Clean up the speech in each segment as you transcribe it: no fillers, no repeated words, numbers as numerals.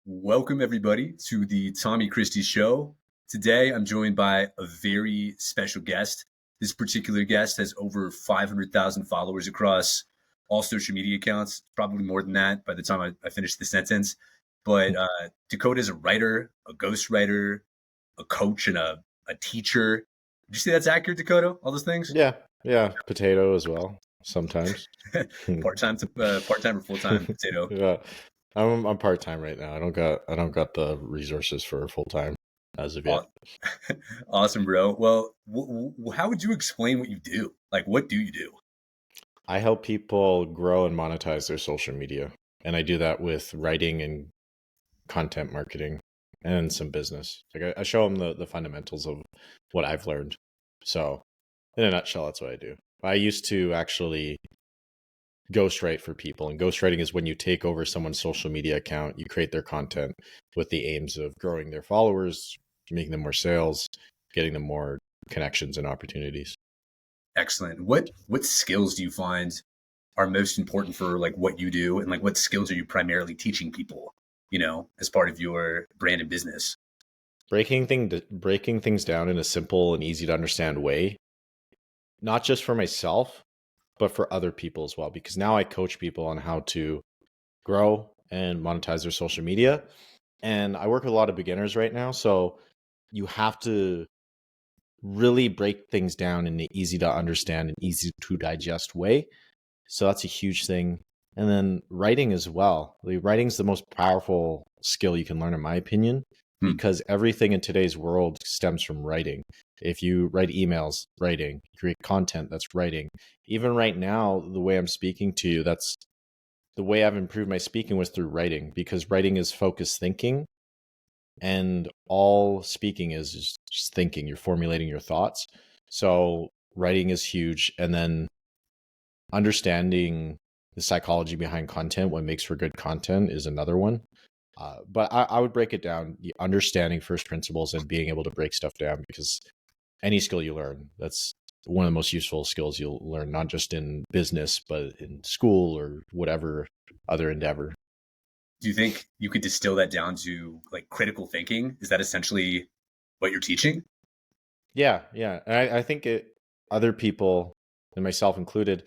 Welcome, everybody, to the Tommy Christie Show. Today, I'm joined by a very special guest. This particular guest has over 500,000 followers across all social media accounts, probably more than that by the time I finish the sentence. But Dakota is a writer, a ghostwriter, a coach, and a teacher. Did you say that's accurate, Dakota? All those things? Yeah, potato as well sometimes. Part-time or full-time potato? Yeah, I'm part time right now. I don't got the resources for full time as of yet. Aw- Awesome, bro. Well, how would you explain what you do? Like, what do you do? I help people grow and monetize their social media, and I do that with writing and content marketing and some business. Like I show them the fundamentals of what I've learned. So, in a nutshell, that's what I do. I used to actually ghostwrite for people, and ghostwriting is when you take over someone's social media account, you create their content with the aims of growing their followers, making them more sales, getting them more connections and opportunities. Excellent. What skills do you find are most important for like what you do, and like what skills are you primarily teaching people? As part of your brand and business. Breaking things down in a simple and easy to understand way, not just for myself, but for other people as well, because now I coach people on how to grow and monetize their social media. And I work with a lot of beginners right now, so you have to really break things down in an easy to understand and easy to digest way. So that's a huge thing. And then writing as well. Writing is the most powerful skill you can learn, in my opinion, Hmm. because everything in today's world stems from writing. If you write emails, writing, create content, that's writing. Even right now, the way I'm speaking to you, that's the way I've improved my speaking was through writing, because writing is focused thinking, and all speaking is just thinking. You're formulating your thoughts. So writing is huge, and then understanding the psychology behind content, what makes for good content, is another one. But I would break it down, understanding first principles and being able to break stuff down, because any skill you learn, that's one of the most useful skills you'll learn, not just in business, but in school or whatever other endeavor. Do you think you could distill that down to like critical thinking? Is that essentially what you're teaching? Yeah. And I think other people, and myself included,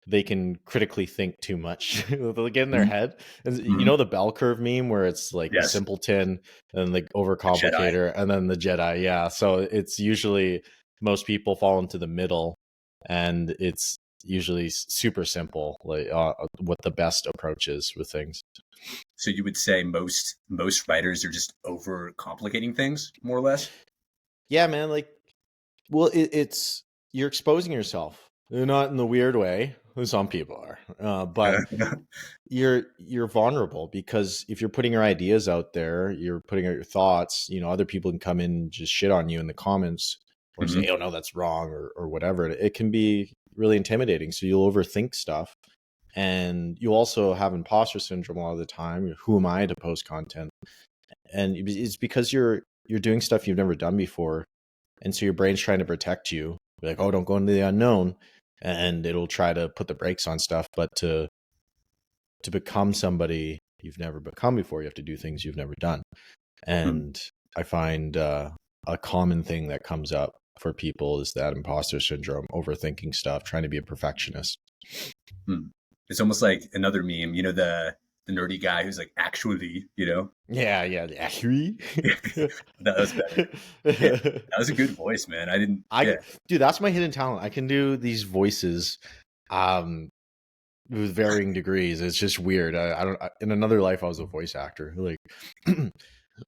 they can critically think too much. They'll get in their Mhm. head. And you Mhm. know the bell curve meme where it's like the Yes, simpleton and the the Jedi. overcomplicator and then the Jedi. Yeah. So it's usually most people fall into the middle, and it's usually super simple, like what the best approach is with things. So you would say most writers are just over complicating things, more or less. Yeah, man. Like, well, it's you're exposing yourself. Not in the weird way. Some people are, but you're vulnerable, because if you're putting your ideas out there, you're putting out your thoughts. Other people can come in and just shit on you in the comments, or say, Mhm. "Oh no, that's wrong," or whatever. It can be really intimidating. So you'll overthink stuff, and you'll also have imposter syndrome a lot of the time. Who am I to post content? And it's because you're doing stuff you've never done before, and so your brain's trying to protect you. Be like, oh, don't go into the unknown, and it'll try to put the brakes on stuff. But to become somebody you've never become before, you have to do things you've never done. Hmm. And I find a common thing that comes up for people is that imposter syndrome, overthinking stuff, trying to be a perfectionist. Hmm. It's almost like another meme, the nerdy guy who's like, actually. Yeah, actually. That was better. Yeah, that was a good voice, man. I didn't. I Yeah, dude, that's my hidden talent. I can do these voices um with varying degrees. It's just weird. I don't. In another life, I was a voice actor. Like, oink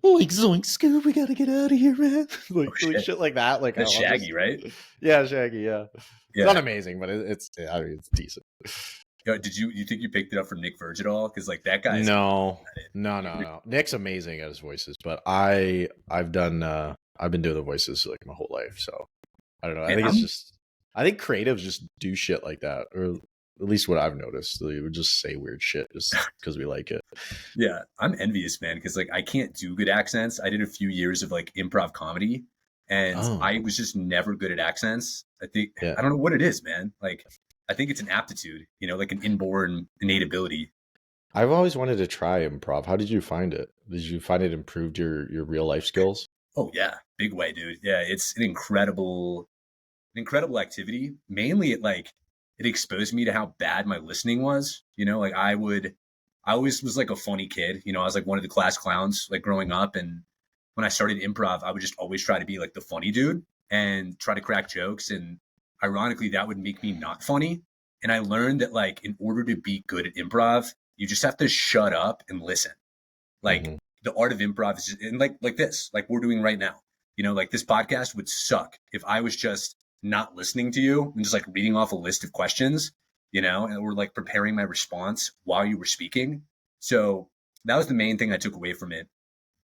zoink scoop, we gotta get out of here, man. oh like shit, shit like that. Like that's I'll just, Shaggy, right? yeah, Shaggy. Yeah, it's not Yeah. amazing, but I mean, it's decent. Did you think you picked it up from Nick Verge at all? Because like that guy's No, at it. no. Nick's amazing at his voices, but I've been doing the voices like my whole life, so I don't know. I Man, think it's I'm just I think creatives just do shit like that, or at least what I've noticed. They would just say weird shit just because we like it. yeah, I'm envious, man, because like I can't do good accents. I did a few years of like improv comedy, and Oh, I was just never good at accents. yeah. I don't know what it is, man. Like I think it's an aptitude, like an inborn innate ability. I've always wanted to try improv. How did you find it? Did you find it improved your real life skills? Oh yeah, big way, dude. Yeah, it's an incredible activity. Mainly, it exposed me to how bad my listening was. Like I always was like a funny kid. I was like one of the class clowns like growing up, and when I started improv, I would just always try to be like the funny dude and try to crack jokes. And ironically, that would make me not funny. And I learned that like in order to be good at improv, you just have to shut up and listen. Like Hmm. the art of improv is just, and like this, like we're doing right now. Like this podcast would suck if I was just not listening to you and just like reading off a list of questions, and we're like preparing my response while you were speaking. So that was the main thing I took away from it,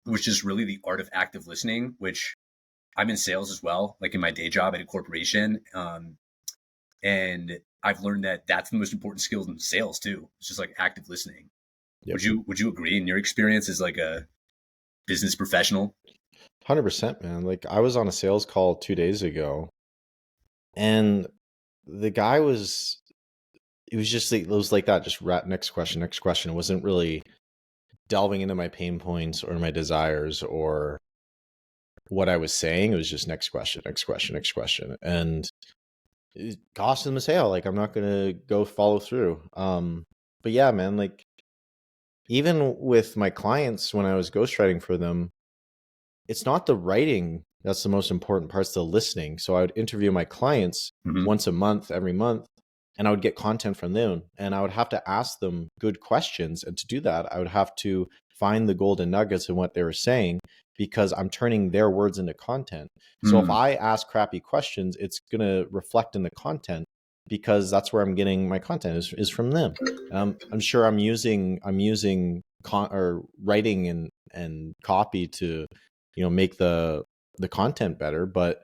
which is really the art of active listening, which I'm in sales as well, like in my day job at a corporation. And I've learned that that's the most important skill in sales too. It's just like active listening. Yep. Would you agree in your experience as like a business professional? 100%, man. Like I was on a sales call 2 days ago, and the guy was it was just like it was like that, just next question, next question. It wasn't really delving into my pain points or my desires or what I was saying. It was just next question, next question, next question. And it cost him the sale. Like I'm not gonna go follow through. But yeah, man, like even with my clients when I was ghostwriting for them, it's not the writing that's the most important part, it's the listening. So I would interview my clients Mm-hmm. once a month, every month, and I would get content from them. And I would have to ask them good questions. And to do that, I would have to find the golden nuggets in what they were saying because I'm turning their words into content. So if Mm, I ask crappy questions, it's going to reflect in the content because that's where I'm getting my content is from them. I'm sure I'm using or writing and copy to make the content better, but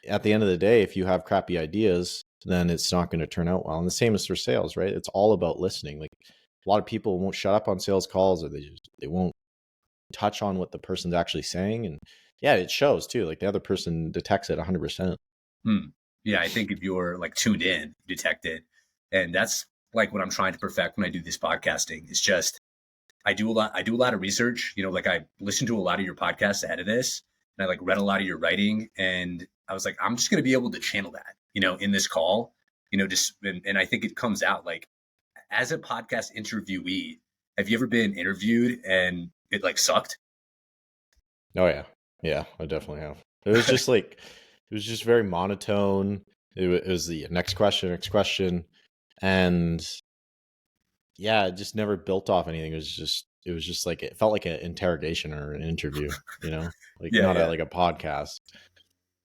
at the end of the day, if you have crappy ideas, then it's not going to turn out well. And the same is for sales, right? It's all about listening. Like a lot of people won't shut up on sales calls, or they won't touch on what the person's actually saying. And yeah, it shows too. Like the other person detects it 100%. mm. Yeah, I think if you're like tuned in, you detect it. And that's like what I'm trying to perfect when I do this podcasting. It's just I do a lot of research, like I listened to a lot of your podcasts ahead of this, and I like read a lot of your writing, and I was like, I'm just gonna be able to channel that, in this call, just and I think it comes out like as a podcast interviewee, have you ever been interviewed and it like sucked? Oh yeah. Yeah, I definitely have. It was just very monotone. It was the next question, next question. And yeah, it just never built off anything. It was just like it felt like an interrogation or an interview, like Yeah, not yeah. like a podcast.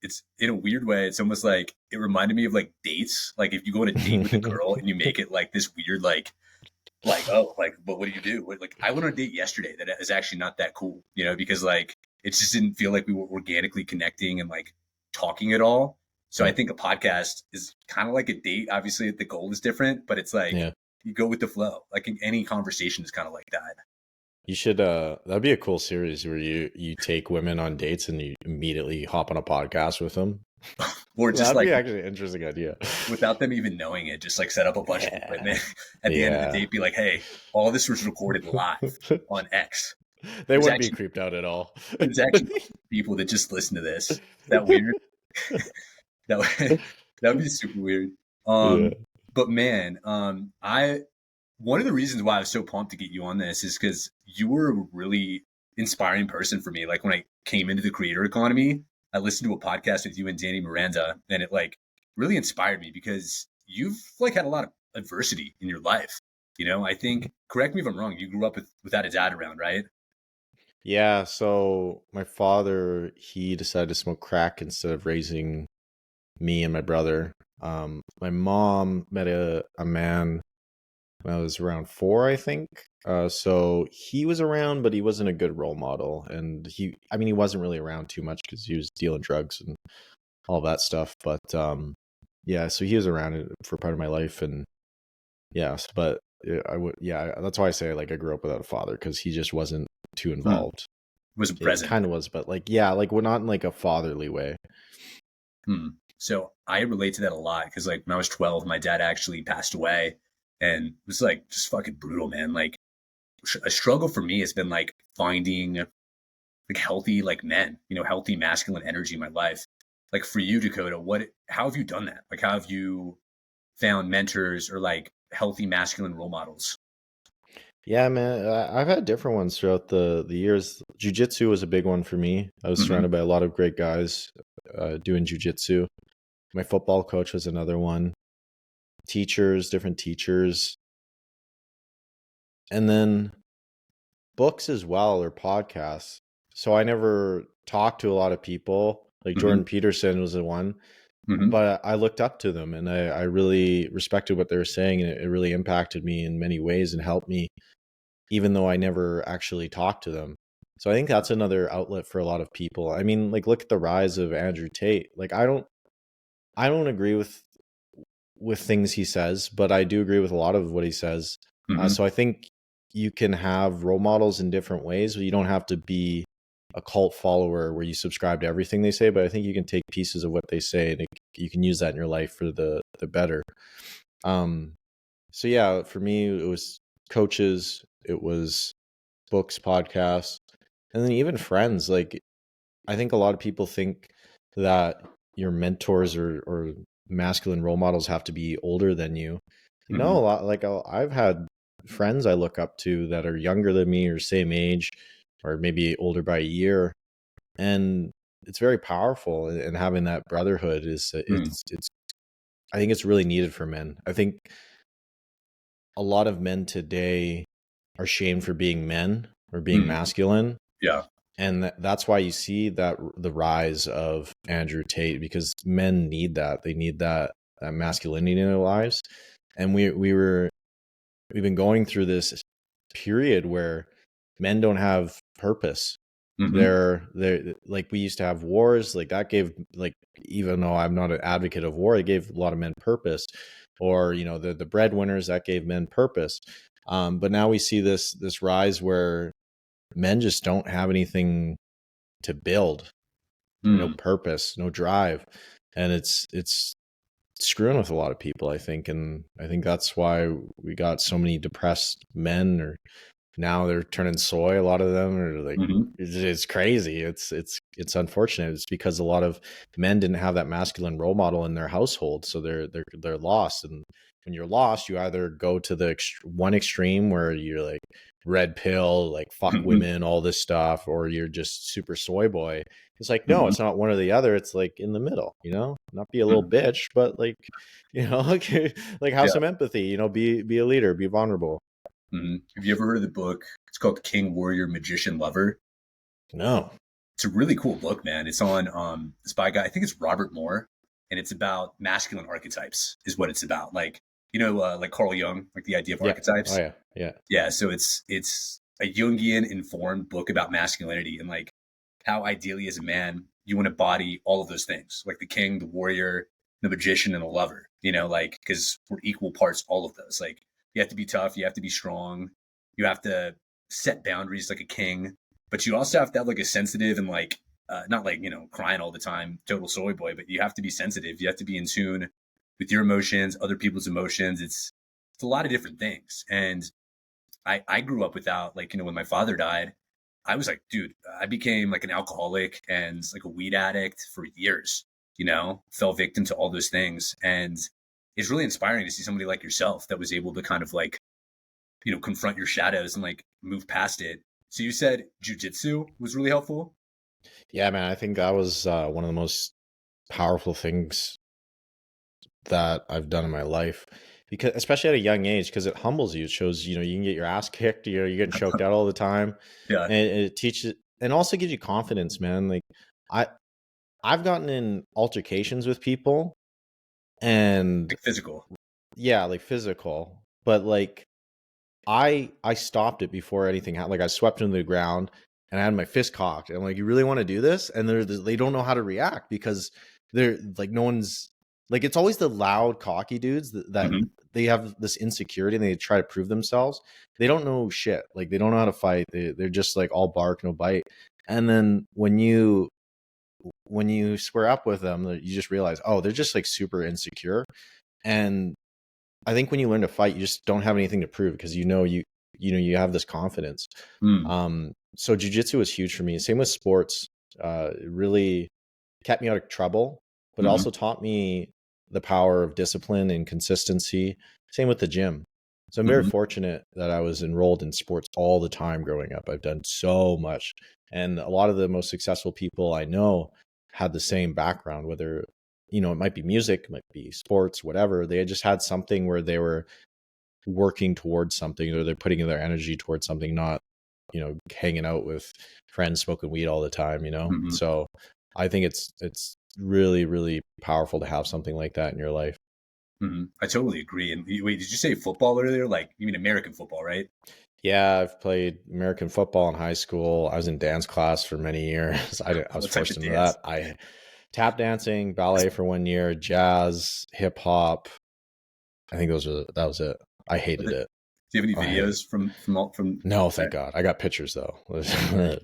It's in a weird way. It's almost like it reminded me of like dates. Like if you go on a date with a girl and you make it like this weird, oh, like, but what do you do? Like I went on a date yesterday that is actually not that cool, because like it just didn't feel like we were organically connecting and like talking at all. So I Yeah, think a podcast is kind of like a date. Obviously, the goal is different, but it's like yeah. you go with the flow. Like in any conversation is kind of like that. You should. That'd be a cool series where you take women on dates and you immediately hop on a podcast with them. Or just That'd like be actually an interesting idea. without them even knowing it, just like set up a bunch of Yeah, equipment at the end of the yeah. date, be like, hey, all this was recorded live on X. They There's wouldn't be actually creeped out at all. there's actually people that just listen to this. Is that weird? That would that would be super weird. Yeah. But man, I one of the reasons why I was so pumped to get you on this is because you were a really inspiring person for me. Like when I came into the creator economy, I listened to a podcast with you and Danny Miranda, and it like really inspired me because you've like had a lot of adversity in your life. I think, correct me if I'm wrong, you grew up without a dad around, right? Yeah, so my father, he decided to smoke crack instead of raising me and my brother. My mom met a man when I was around 4, I think. So he was around, but he wasn't a good role model. And he wasn't really around too much because he was dealing drugs and all that stuff. But yeah, so he was around for part of my life. And yes, but yeah, that's why I say like I grew up without a father because he just wasn't too Hmm. involved. Wasn't He present. kind of was, but like, yeah, like we're not in like a fatherly way. Hmm. So I relate to that a lot because like when I was 12, my dad actually passed away, and it was like just fucking brutal, man. Like a struggle for me has been like finding like healthy like men, healthy masculine energy in my life. Like for you, Dakota, how have you done that? Like how have you found mentors or like healthy masculine role models? Yeah, man, I've had different ones throughout the years. Jiu-jitsu was a big one for me. I was Mm-hmm. surrounded by a lot of great guys doing jiu-jitsu. My football coach was another one. Teachers, different teachers, and then books as well, or podcasts. So I never talked to a lot of people. Like Mm-hmm. Jordan Peterson was the one, Mm-hmm. but I looked up to them, and I really respected what they were saying, and it really impacted me in many ways and helped me, even though I never actually talked to them. So I think that's another outlet for a lot of people. I mean, like look at the rise of Andrew Tate. Like I don't agree with things he says, but I do agree with a lot of what he says. Mm-hmm. So I think you can have role models in different ways, but you don't have to be a cult follower where you subscribe to everything they say. But I think you can take pieces of what they say, and you can use that in your life for the better. Um, so yeah, for me, it was coaches, it was books, podcasts, and then even friends. Like I think a lot of people think that your mentors or masculine role models have to be older than you. Mm-hmm. No, a lot, like I've had friends I look up to that are younger than me or same age, or maybe older by a year, and it's very powerful. And having that brotherhood is Mm-hmm. it's I think it's really needed for men. I think a lot of men today are shamed for being men or being Mm-hmm. masculine, Yeah. and that's why you see that the rise of Andrew Tate, because men need that. They need that masculinity in their lives. And we've been going through this period where men don't have purpose. Mm-hmm. They're like, we used to have wars, like that gave, like, even though I'm not an advocate of war, it gave a lot of men purpose. Or the breadwinners, that gave men purpose. But now we see this rise where men just don't have anything to build, no Mm-hmm. purpose, no drive, and it's screwing with a lot of people, I think. And I think that's why we got so many depressed men, or now they're turning soy, a lot of them, or like Mm-hmm. it's crazy. It's unfortunate. It's because a lot of men didn't have that masculine role model in their household, so they're lost. And when you're lost, you either go to the one extreme where you're like red pill, like fuck Mm-hmm. women, all this stuff, or you're just super soy boy. It's like, no, Mm-hmm. it's not one or the other. It's like in the middle, not be a little bitch, but like, like have Yeah. some empathy, be a leader, be vulnerable. Mm-hmm. Have you ever heard of the book? It's called King, Warrior, Magician, Lover. No. It's a really cool book, man. It's on it's by a guy, I think it's Robert Moore, and it's about masculine archetypes, is what it's about. Like, like Carl Jung, like the idea of Yeah. Oh archetypes. yeah. Yeah. Yeah, so it's a Jungian informed book about masculinity and like how ideally as a man you want to embody all of those things, like the king, the warrior, the magician, and the lover. Like because we're equal parts, all of those. Like you have to be tough, you have to be strong, you have to set boundaries like a king, but you also have to have like a sensitive and like not like crying all the time, total soy boy, but you have to be sensitive. You have to be in tune with your emotions, other people's emotions. It's a lot of different things, and I grew up without like when my father died, I was like, dude, I became like an alcoholic and like a weed addict for years. Fell victim to all those things, and it's really inspiring to see somebody like yourself that was able to kind of like confront your shadows and like move past it. So you said jujitsu was really helpful. Yeah, man. I think that was one of the most powerful things that I've done in my life, because especially at a young age, because it humbles you. It shows you can get your ass kicked. You're getting choked out all the time, Yeah, and it teaches and also gives you confidence, man. Like I I've gotten in altercations with people, and like physical. yeah, like physical, but like I stopped it before anything happened. Like I swept into the ground and I had my fist cocked. And I'm like, you really want to do this? And they don't know how to react, because they're like, no one's like, it's always the loud, cocky dudes that Hmm. they have this insecurity and they try to prove themselves. They don't know shit. Like they don't know how to fight. They're just like all bark, no bite. And then when you square up with them, you just realize, oh, they're just like super insecure. And I think when you learn to fight, you just don't have anything to prove, because you you have this confidence. Mm. So jujitsu was huge for me. Same with sports. It really kept me out of trouble, but it Mm-hmm. also taught me the power of discipline and consistency. Same with the gym. So I'm very Mm-hmm. fortunate that I was enrolled in sports all the time growing up. I've done so much. And a lot of the most successful people I know had the same background, whether, it might be music, it might be sports, whatever. They just had something where they were working towards something, or they're putting their energy towards something, not, hanging out with friends smoking weed all the time, Mm-hmm. So I think it's really, really powerful to have something like that in your life. Mm-hmm. I totally agree. And wait, did you say football earlier? Like, you mean American football, right? Yeah, I've played American football in high school. I was in dance class for many years. I was What type of forced into dance? that. I tap dancing, ballet for 1 year, jazz, hip hop. I think that was it. I hated it. Do you have any I videos from No, thank that? God. I got pictures though.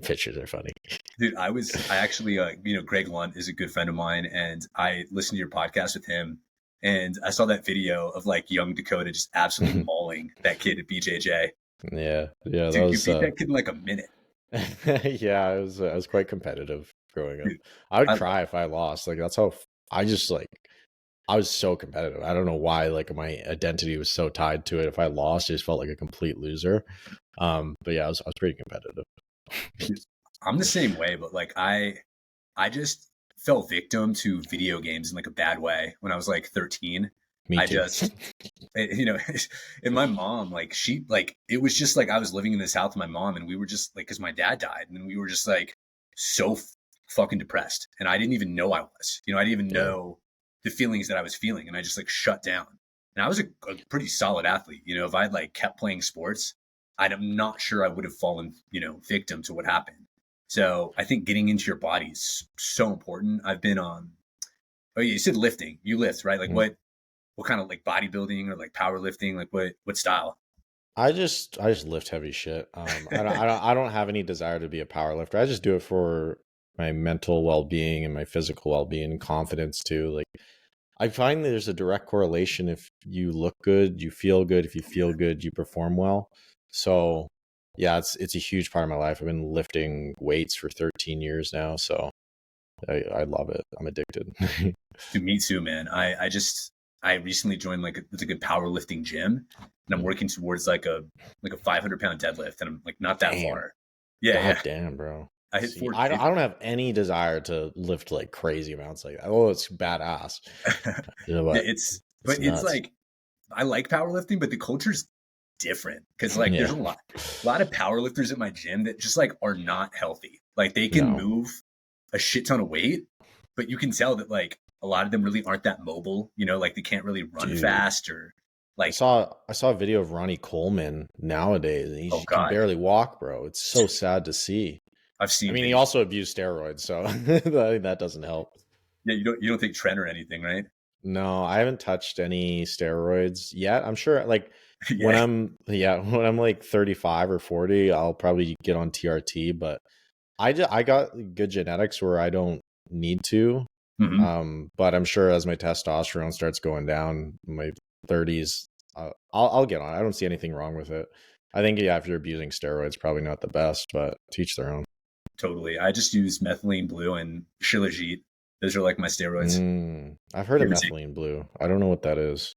Pictures are funny. Dude, I actually, Greg Lunt is a good friend of mine, and I listened to your podcast with him, and I saw that video of like young Dakota just absolutely mauling that kid at BJJ. Yeah, yeah, that Dude, you was beat that kid in like a minute. yeah, I was quite competitive growing up. Dude, I would I love cry if I lost. Like that's how I just like I was so competitive. I don't know why like my identity was so tied to it. If I lost, I just felt like a complete loser. But yeah, I was pretty competitive. it. I'm the same way, but like I just fell victim to video games in like a bad way when I was like 13. Me I too. just you know and my mom, like, she, like, it was just like I was living in this house with my mom, and we were just like, because my dad died, and we were just like so fucking depressed, and I didn't even know I was, I didn't even Yeah. know the feelings that I was feeling, and I just like shut down. And I was a pretty solid athlete. If I'd like kept playing sports, I'm not sure I would have fallen victim to what happened. So I think getting into your body is so important. I've been on. Oh, yeah, you said lifting. You lift, right? Like, Mhm. what kind of like bodybuilding or like powerlifting? Like, what style? I just lift heavy shit. I don't have any desire to be a power lifter. I just do it for my mental well-being and my physical well-being and confidence too. Like I find there's a direct correlation. If you look good, you feel good. If you feel good, you perform well. So yeah, it's a huge part of my life. I've been lifting weights for 13 years now, so I love it. I'm addicted. Dude, me too, man. I recently joined it's a good powerlifting gym, and I'm working towards like a 500-pound deadlift, and I'm like not that Damn. far. Yeah, God yeah. damn, bro. I hit See, I 450. don't have any desire to lift like crazy amounts like that. Oh, it's badass. Yeah, But it's but it's nuts. like I like powerlifting, but the culture's different because like there's Yeah. a lot of powerlifters at my gym that just like are not healthy. Like they can No. move a shit ton of weight, but you can tell that like a lot of them really aren't that mobile. Like they can't really run Dude. fast or I like. saw I saw a video of Ronnie Coleman nowadays, and Oh he can God, barely walk, bro. It's so sad to see. I've I seen mean, he videos. also abused steroids, so that doesn't help. Yeah, you don't take Trent or anything, right? No, I haven't touched any steroids yet. I'm sure like Yeah. when I'm like 35 or 40, I'll probably get on TRT, but I got good genetics where I don't need to. Hmm. But I'm sure as my testosterone starts going down in my 30s, I'll get on. I don't see anything wrong with it. I think yeah, if you're abusing steroids, probably not the best, but teach their own. Totally. I just use Methylene Blue and Shilajit. Those are like my steroids. I've heard You of ever take? Methylene Blue. I don't know what that is.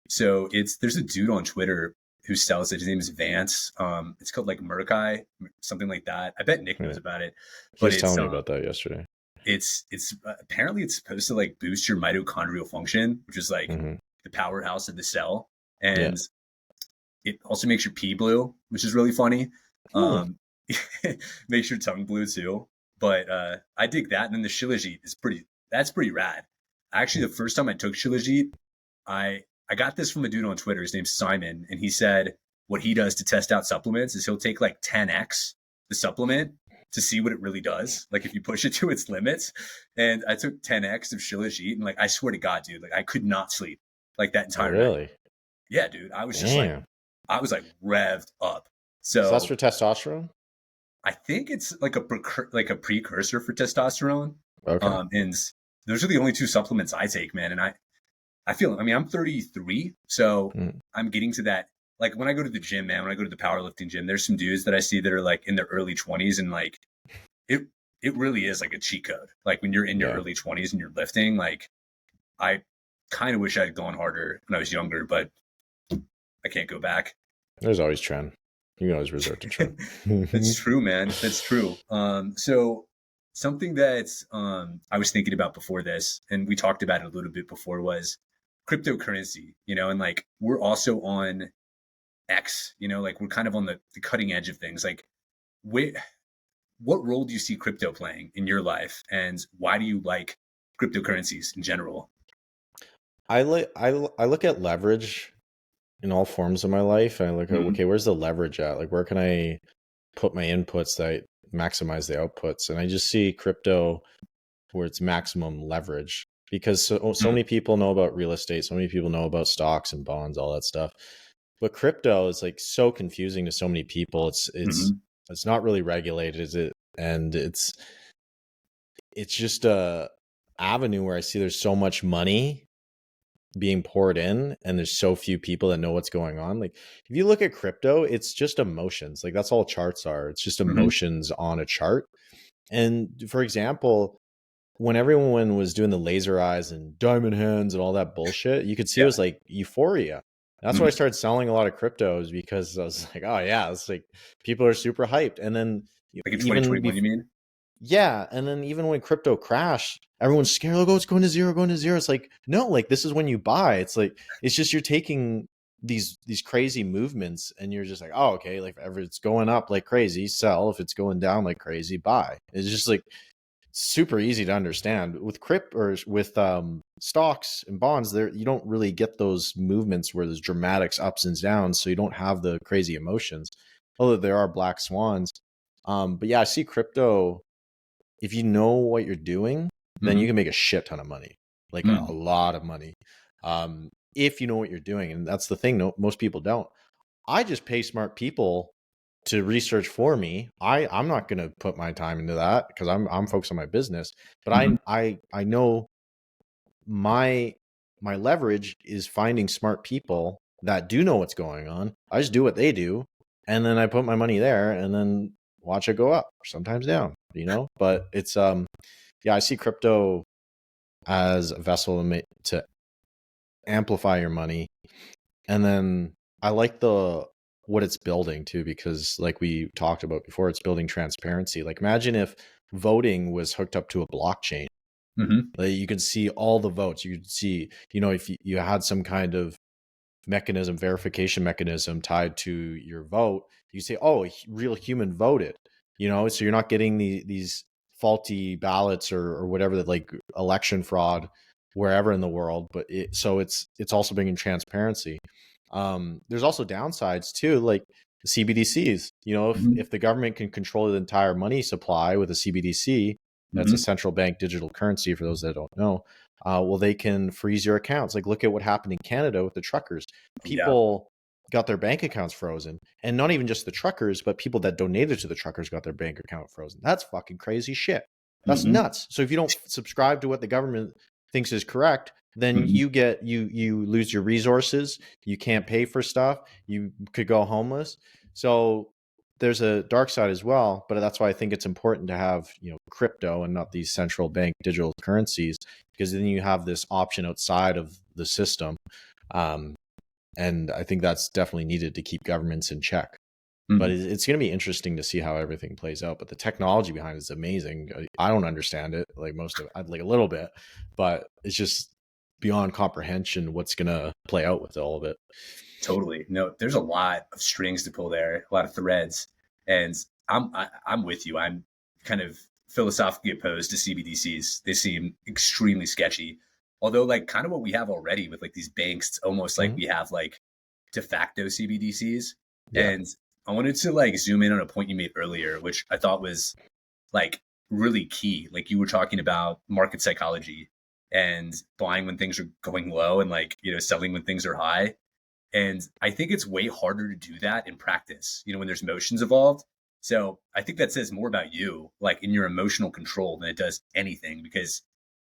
So there's a dude on Twitter who sells it. His name is Vance. It's called like Murkai, something like that. I bet Nick Yeah. knows about it, He but was telling me about that yesterday. it's apparently it's supposed to like boost your mitochondrial function, which is like Hmm. the powerhouse of the cell, Yeah. and it also makes your pee blue, which is really funny. Hmm. Um, makes your tongue blue too. But I dig that. And then the Shilajit is that's pretty rad. Actually, the first time I took Shilajit, I got this from a dude on Twitter. His name's Simon, and he said what he does to test out supplements is he'll take like 10x the supplement to see what it really does. Like if you push it to its limits. And I took 10x of Shilajit, and like I swear to God, dude, like I could not sleep like that Oh, entire night. really? Yeah, dude, I was just like Damn. I was like revved up. So that's So for testosterone? I think it's like a precursor for testosterone. Okay. And those are the only two supplements I take, man. And I feel, I mean, I'm 33, so Mm. I'm getting to that like when I go to the gym, man, when I go to the powerlifting gym, there's some dudes that I see that are like in their early 20s, and like it it really is like a cheat code. Like when you're in your Yeah. early 20s and you're lifting, like I kind of wish I had gone harder when I was younger, but I can't go back. There's always trend. You can always resort to trend. That's true, man. That's true. So something that I was thinking about before this, and we talked about it a little bit before, was cryptocurrency. And like we're also on X. Like we're kind of on the cutting edge of things. Like, what role do you see crypto playing in your life, and why do you like cryptocurrencies in general? I look at leverage in all forms of my life. And I look at, Mhm. okay, where's the leverage at? Like, where can I put my inputs that maximize the outputs? And I just see crypto where it's maximum leverage, because so Mhm. many people know about real estate, so many people know about stocks and bonds, all that stuff. But crypto is like so confusing to so many people. Mhm. It's not really regulated, is it? And it's just a avenue where I see there's so much money being poured in, and there's so few people that know what's going on. Like, if you look at crypto, it's just emotions. Like, that's all charts are. It's just Mhm. emotions on a chart. And for example, when everyone was doing the laser eyes and diamond hands and all that bullshit, you could see it Yeah. was like euphoria. That's why I Mhm. started selling a lot of cryptos, because I was like, oh yeah, it's like people are super hyped. And then Like in even 2021, before, you mean? yeah, and then even when crypto crashed, everyone's scared. Like, oh, it's going to zero, going to zero. It's like, no, like this is when you buy. It's like, it's just you're taking these crazy movements, and you're just like, oh, okay, like if it's going up like crazy, sell. If it's going down like crazy, buy. It's just like super easy to understand. With crypt or with stocks and bonds, there you don't really get those movements where there's dramatics ups and downs, so you don't have the crazy emotions. Although there are black swans. But yeah, I see crypto, if you know what you're doing, then you Mhm. can make a shit ton of money, like a Mm. lot of money. If you know what you're doing, and that's the thing. No, most people don't. I just pay smart people to research for me. I'm not going to put my time into that, because I'm focused on my business. But Mhm. I know my my leverage is finding smart people that do know what's going on. I just do what they do, and then I put my money there, and then watch it go up or sometimes down. But it's yeah, I see crypto as a vessel to amplify your money. And then I like the what it's building too, because like we talked about before, it's building transparency. Like, imagine if voting was hooked up to a blockchain. Mhm. Like, you could see all the votes. You could see, if you had some kind of mechanism, verification mechanism tied to your vote, you say, oh, a real human voted, so you're not getting these faulty ballots or whatever, that like election fraud wherever in the world. But it's also bringing transparency. There's also downsides too, like CBDCs. If Mhm. the government can control the entire money supply with a CBDC, that's a Mhm. central bank digital currency for those that don't know. Well, they can freeze your accounts. Like, look at what happened in Canada with the truckers. Yeah. People got their bank accounts frozen, and not even just the truckers, but people that donated to the truckers got their bank account frozen. That's fucking crazy shit. That's Mhm. nuts. So if you don't subscribe to what the government thinks is correct, then Mhm. you lose your resources. You can't pay for stuff. You could go homeless. So there's a dark side as well, but that's why I think it's important to have, crypto and not these central bank digital currencies, because then you have this option outside of the system. Um, and I think that's definitely needed to keep governments in check. But Mhm. it's going to be interesting to see how everything plays out. But the technology behind it is amazing. I don't understand it, like most of it. I'd like a little bit, but it's just beyond comprehension what's going to play out with all of it. Totally. No, there's a lot of strings to pull there, a lot of threads, and I'm with you. I'm kind of philosophically opposed to CBDCs. They seem extremely sketchy. Although, like, kind of what we have already with like these banks, it's almost like Mhm. we have like de facto CBDCs. Yeah. And I wanted to like zoom in on a point you made earlier, which I thought was like really key. Like you were talking about market psychology and buying when things are going low and like, selling when things are high. And I think it's way harder to do that in practice, when there's emotions involved. So I think that says more about you, like in your emotional control, than it does anything. Because,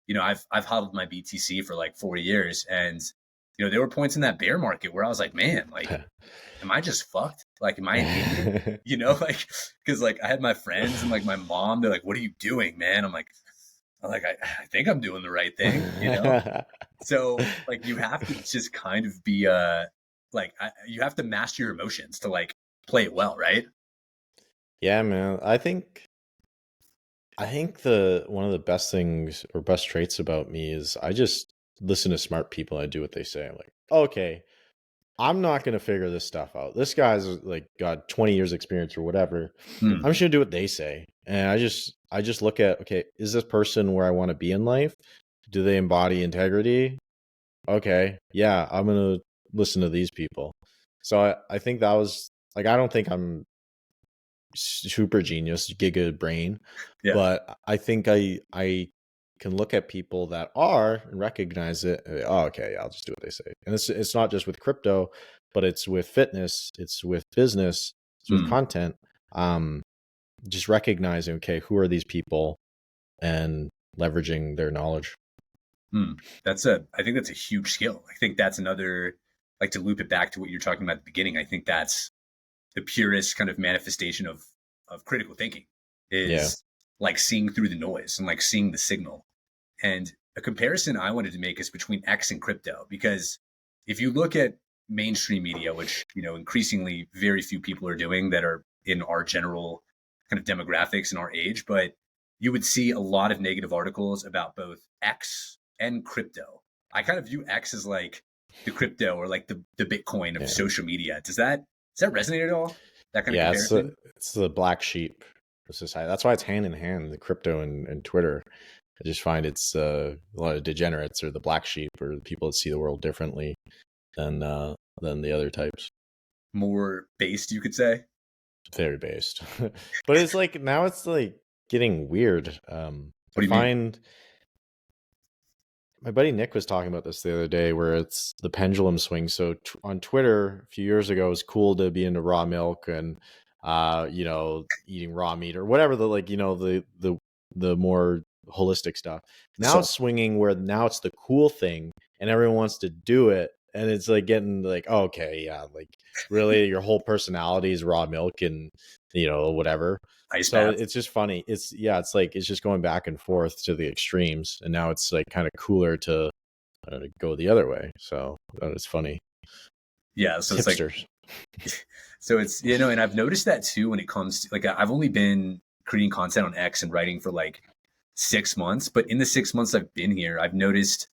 I've hodled my BTC for like 4 years, and there were points in that bear market where I was like, man, like, am I just fucked? Like, am I an idiot? Like, because like I had my friends and like my mom, they're like, what are you doing, man? I think I'm doing the right thing. So like you have to just kind of be you have to master your emotions to like play it well, right? Yeah, man. I think the one of the best things or best traits about me is I just listen to smart people and I do what they say. I'm like, okay, I'm not gonna figure this stuff out. This guy's like got 20 years experience or whatever. Hmm. I'm just gonna do what they say. And I just look at, okay, is this person where I want to be in life? Do they embody integrity? Okay, yeah, I'm gonna listen to these people. So I think that was like, I don't think I'm super genius, giga brain, Yeah. but I think I can look at people that are and recognize it. And, oh, okay, yeah, I'll just do what they say. And it's not just with crypto, but it's with fitness, it's with business, it's with Hmm. content. Um, just recognizing, okay, who are these people and leveraging their knowledge. Hmm. I think that's a huge skill. I think that's another, like to loop it back to what you're talking about at the beginning. I think that's the purest kind of manifestation of critical thinking Yeah. is like seeing through the noise and like seeing the signal. And a comparison I wanted to make is between X and crypto, because if you look at mainstream media, which, increasingly very few people are doing that are in our general kind of demographics and our age, but you would see a lot of negative articles about both X and crypto. I kind of view X as like the crypto or like the Bitcoin of Yeah. social media. Does that resonate at all? That kind of Yeah, comparison? it's the black sheep of society. That's why it's hand in hand, the crypto and Twitter. I just find it's a lot of degenerates or the black sheep or the people that see the world differently than the other types. More based, you could say. Very based. But it's like now it's like getting weird. I What do you mean? find my buddy Nick was talking about this the other day where it's the pendulum swing. So on Twitter a few years ago, it was cool to be into raw milk and eating raw meat or whatever the like, the more holistic stuff. Now So it's swinging where now it's the cool thing and everyone wants to do it. And it's like getting like, oh, okay, yeah, like really your whole personality is raw milk and whatever. ice So bath. it's just funny. It's like it's just going back and forth to the extremes, and now it's like kind of cooler to go the other way. So it's funny. Yeah. It's So it's like, hipsters. so it's, and I've noticed that too when it comes to like, I've only been creating content on X and writing for like 6 months, but in the 6 months I've been here, I've noticed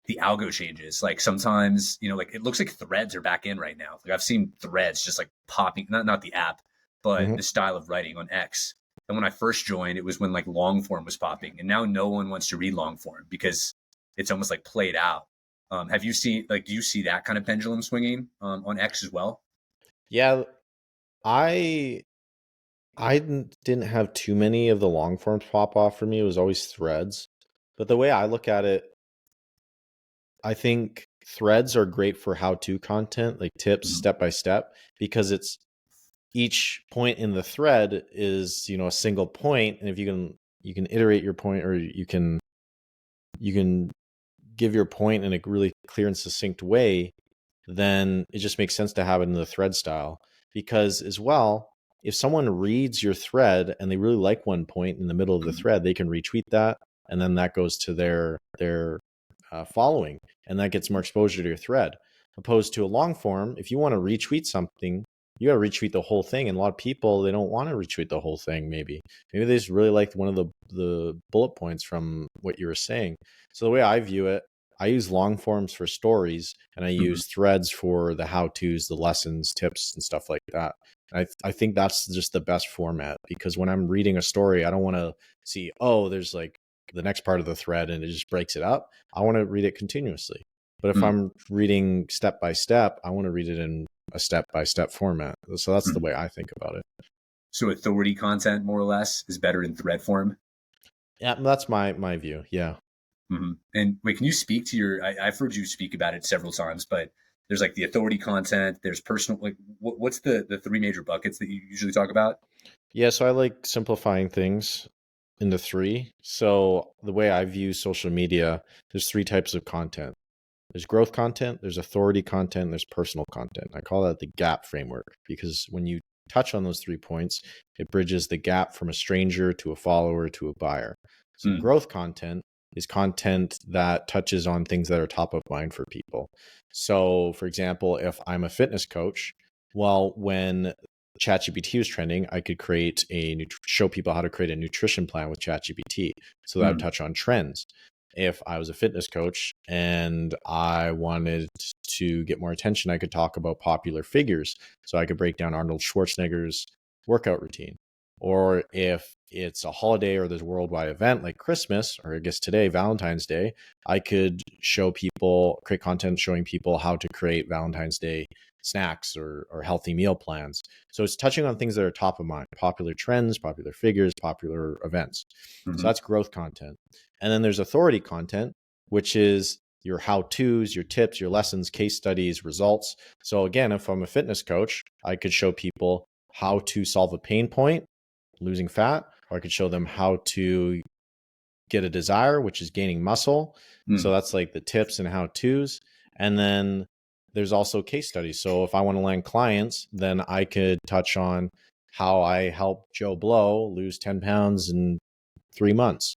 the algo changes. Like sometimes, like it looks like threads are back in right now. Like I've seen threads just like popping, not the app, but Hmm. the style of writing on X. And when I first joined, it was when like long form was popping. And now no one wants to read long form because it's almost like played out. Have you seen, like, do you see that kind of pendulum swinging on X as well? Yeah, I didn't have too many of the long forms pop off for me. It was always threads. But the way I look at it, I think threads are great for how-to content, like tips, Mhm. step by step, because it's each point in the thread is a single point, and if you can iterate your point, or you can give your point in a really clear and succinct way, then it just makes sense to have it in the thread style. Because as well, if someone reads your thread and they really like one point in the middle of the Mhm. thread, they can retweet that, and then that goes to their following, and that gets more exposure to your thread. Opposed to a long form, if you want to retweet something, you got to retweet the whole thing. And a lot of people, they don't want to retweet the whole thing. Maybe they just really liked one of the bullet points from what you were saying. So the way I view it, I use long forms for stories, and I Mhm. use threads for the how to's, the lessons, tips, and stuff like that. And I think that's just the best format, because when I'm reading a story, I don't want to see, oh, there's like the next part of the thread and it just breaks it up. I want to read it continuously. But if Mhm. I'm reading step by step, I want to read it in a step by step format. So that's the Mhm. way I think about it. So authority content, more or less, is better in thread form. Yeah, that's my view. Yeah. And wait, can you speak to I've heard you speak about it several times, but there's like the authority content, there's personal, like what's the three major buckets that you usually talk about? Yeah, so I like simplifying things into three. So the way I view social media, there's three types of content. There's growth content, there's authority content, there's personal content. I call that the gap framework because when you touch on those 3 points, it bridges the gap from a stranger to a follower to a buyer. So Mm. growth content is content that touches on things that are top of mind for people. So for example, if I'm a fitness coach, well, when ChatGPT was trending, I could create show people how to create a nutrition plan with ChatGPT. So that would touch on trends. If I was a fitness coach and I wanted to get more attention, I could talk about popular figures. So I could break down Arnold Schwarzenegger's workout routine. Or if it's a holiday or there's a worldwide event like Christmas, or I guess today, Valentine's Day, I could create content showing people how to create Valentine's Day snacks or healthy meal plans. So it's touching on things that are top of mind, popular trends, popular figures, popular events. So that's growth content. And then there's authority content, which is your how-tos, your tips, your lessons, case studies, results. So again, if I'm a fitness coach, I could show people how to solve a pain point, losing fat, or I could show them how to get a desire, which is gaining muscle. So that's like the tips and how-tos. And then there's also case studies. So if I want to land clients, then I could touch on how I helped Joe Blow lose 10 pounds in 3 months.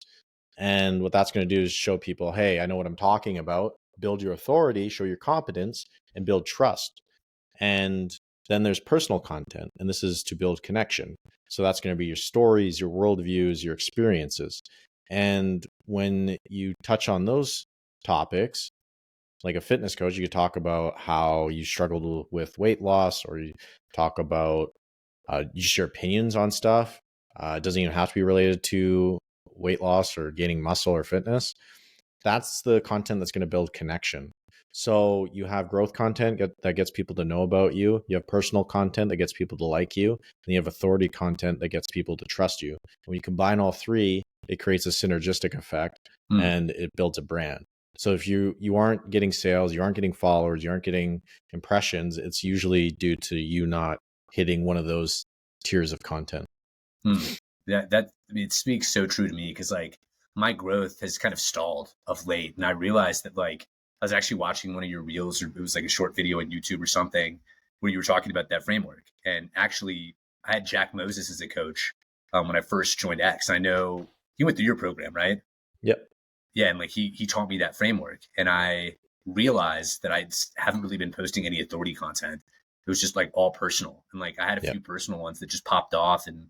And what that's going to do is show people, hey, I know what I'm talking about, build your authority, show your competence, and build trust. And then there's personal content, and this is to build connection. So that's going to be your stories, your worldviews, your experiences. And when you touch on those topics, like a fitness coach, you could talk about how you struggled with weight loss, or you talk about, you share opinions on stuff. It doesn't even have to be related to weight loss or gaining muscle or fitness. That's the content that's going to build connection. So you have growth content that gets people to know about you. You have personal content that gets people to like you. And you have authority content that gets people to trust you. When you combine all three, it creates a synergistic effect and it builds a brand. So if you aren't getting sales, you aren't getting followers, you aren't getting impressions, it's usually due to you not hitting one of those tiers of content. That I mean, it speaks so true to me because like my growth has kind of stalled of late, and I realized that like I was actually watching one of your reels, or it was like a short video on YouTube or something, where you were talking about that framework. And actually, I had Jack Moses as a coach when I first joined X. I know he went through your program, right? Yep. Yeah, and like he taught me that framework, and I realized that I haven't really been posting any authority content. It was just like all personal, and like I had a few personal ones that just popped off and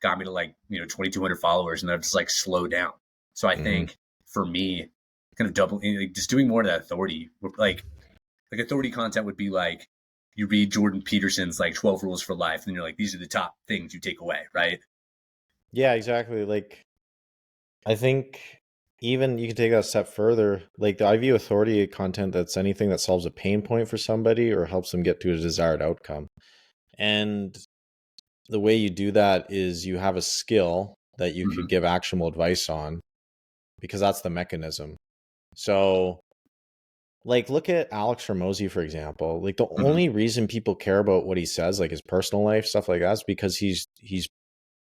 got me to like 2,200 followers, and then just like slow down. So I think for me, kind of like just doing more of that authority, like authority content would be like you read Jordan Peterson's like 12 Rules for Life, and you're like, these are the top things you take away, right? Yeah, exactly. Like I think even you can take that a step further. Like I view authority content that's anything that solves a pain point for somebody or helps them get to a desired outcome. And the way you do that is you have a skill that you could give actionable advice on because that's the mechanism. So like look at Alex Hormozy, for example. Like the only reason people care about what he says, like his personal life, stuff like that, is because he's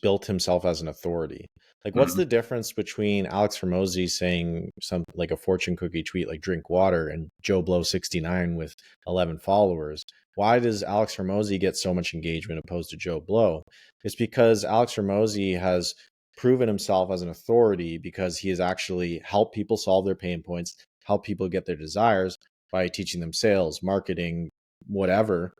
built himself as an authority. Like what's the difference between Alex Hormozy saying some like a fortune cookie tweet like drink water and Joe Blow 69 with 11 followers? Why does Alex Hormozy get so much engagement opposed to Joe Blow? It's because Alex Hormozy has proven himself as an authority because he has actually helped people solve their pain points, help people get their desires by teaching them sales, marketing, whatever.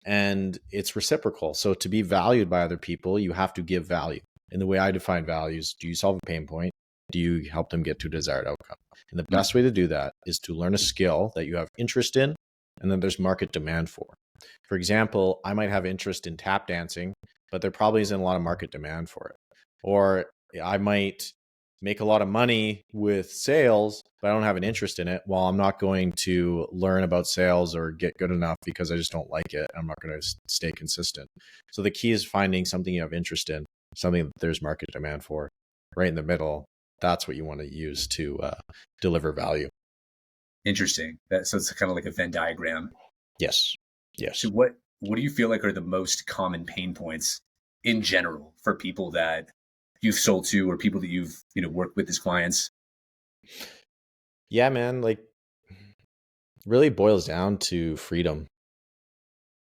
And it's reciprocal. So to be valued by other people, you have to give value. And the way I define values, do you solve a pain point? Do you help them get to a desired outcome? And the best way to do that is to learn a skill that you have interest in and then there's market demand for. For example, I might have interest in tap dancing, but there probably isn't a lot of market demand for it. Or I might make a lot of money with sales, but I don't have an interest in it. Well, I'm not going to learn about sales or get good enough because I just don't like it. I'm not going to stay consistent. So the key is finding something you have interest in, something that there's market demand for, right in the middle. That's what you want to use to deliver value. Interesting. So it's kind of like a Venn diagram. Yes. Yes. So what do you feel like are the most common pain points in general for people that you've sold to or people that you've worked with as clients? Yeah, man. Like really boils down to freedom.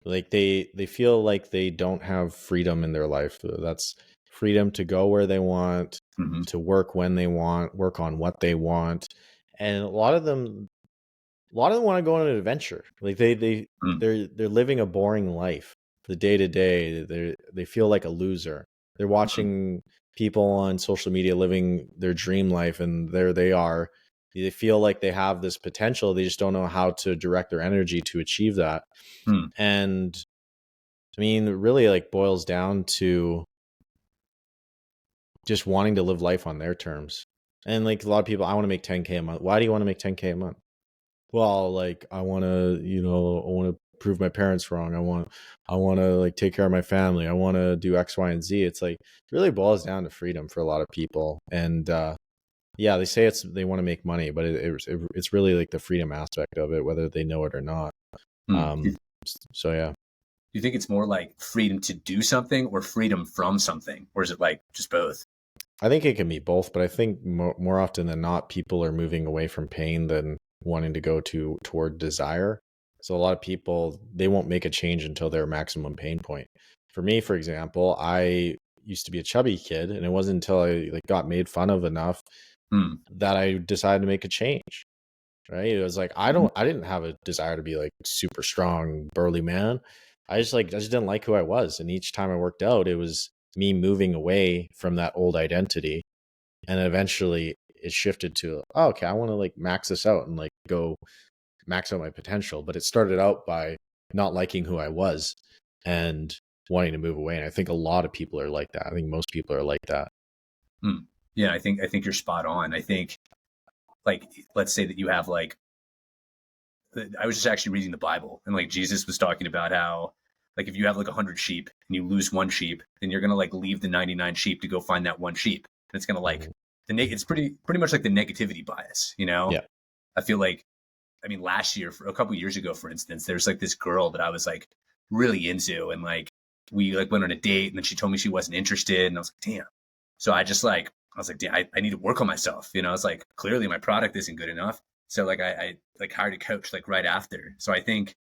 Like they feel like they don't have freedom in their life. That's freedom to go where they want, Hmm. to work when they want, work on what they want. And a lot of them want to go on an adventure. Like Mm. they're living a boring life. The day to day, they feel like a loser. They're Mm. watching people on social media living their dream life, and there they are. They feel like they have this potential. They just don't know how to direct their energy to achieve that. Mm. And I mean, it really like boils down to just wanting to live life on their terms. And like a lot of people, I want to make 10K a month. Why do you want to make 10K a month? Well, like I want to, I want to prove my parents wrong. I want to like take care of my family. I want to do X, Y, and Z. It's like it really boils down to freedom for a lot of people. And yeah, they say they want to make money, but it's really like the freedom aspect of it, whether they know it or not. Mm. Um, so yeah, Do you think it's more like freedom to do something or freedom from something? Or is it like just both? I think it can be both, but I think more often than not, people are moving away from pain than wanting to go toward desire. So a lot of people, they won't make a change until their maximum pain point. For me, for example, I used to be a chubby kid, and it wasn't until I like got made fun of enough Mm. that I decided to make a change. Right? It was like Mhm. I didn't have a desire to be like super strong, burly man. I just didn't like who I was, and each time I worked out, it was me moving away from that old identity, and eventually it shifted to, oh, okay, I want to like max this out and like go max out my potential. But it started out by not liking who I was and wanting to move away. And I think a lot of people are like that. I think most people are like that. Mm. Yeah, I think you're spot on. I think like let's say that you have like I was just actually reading the Bible and like Jesus was talking about how like if you have like 100 sheep and you lose one sheep, then you're gonna like leave the 99 sheep to go find that one sheep. And it's gonna like Mhm. it's pretty much like the negativity bias, you know? Yeah. I feel like I mean last year for a couple years ago, for instance, there's like this girl that I was like really into and like we like went on a date and then she told me she wasn't interested and I was like, damn. So I was like, damn, I need to work on myself. You know, I was like, clearly my product isn't good enough. So like I like hired a coach like right after. So I think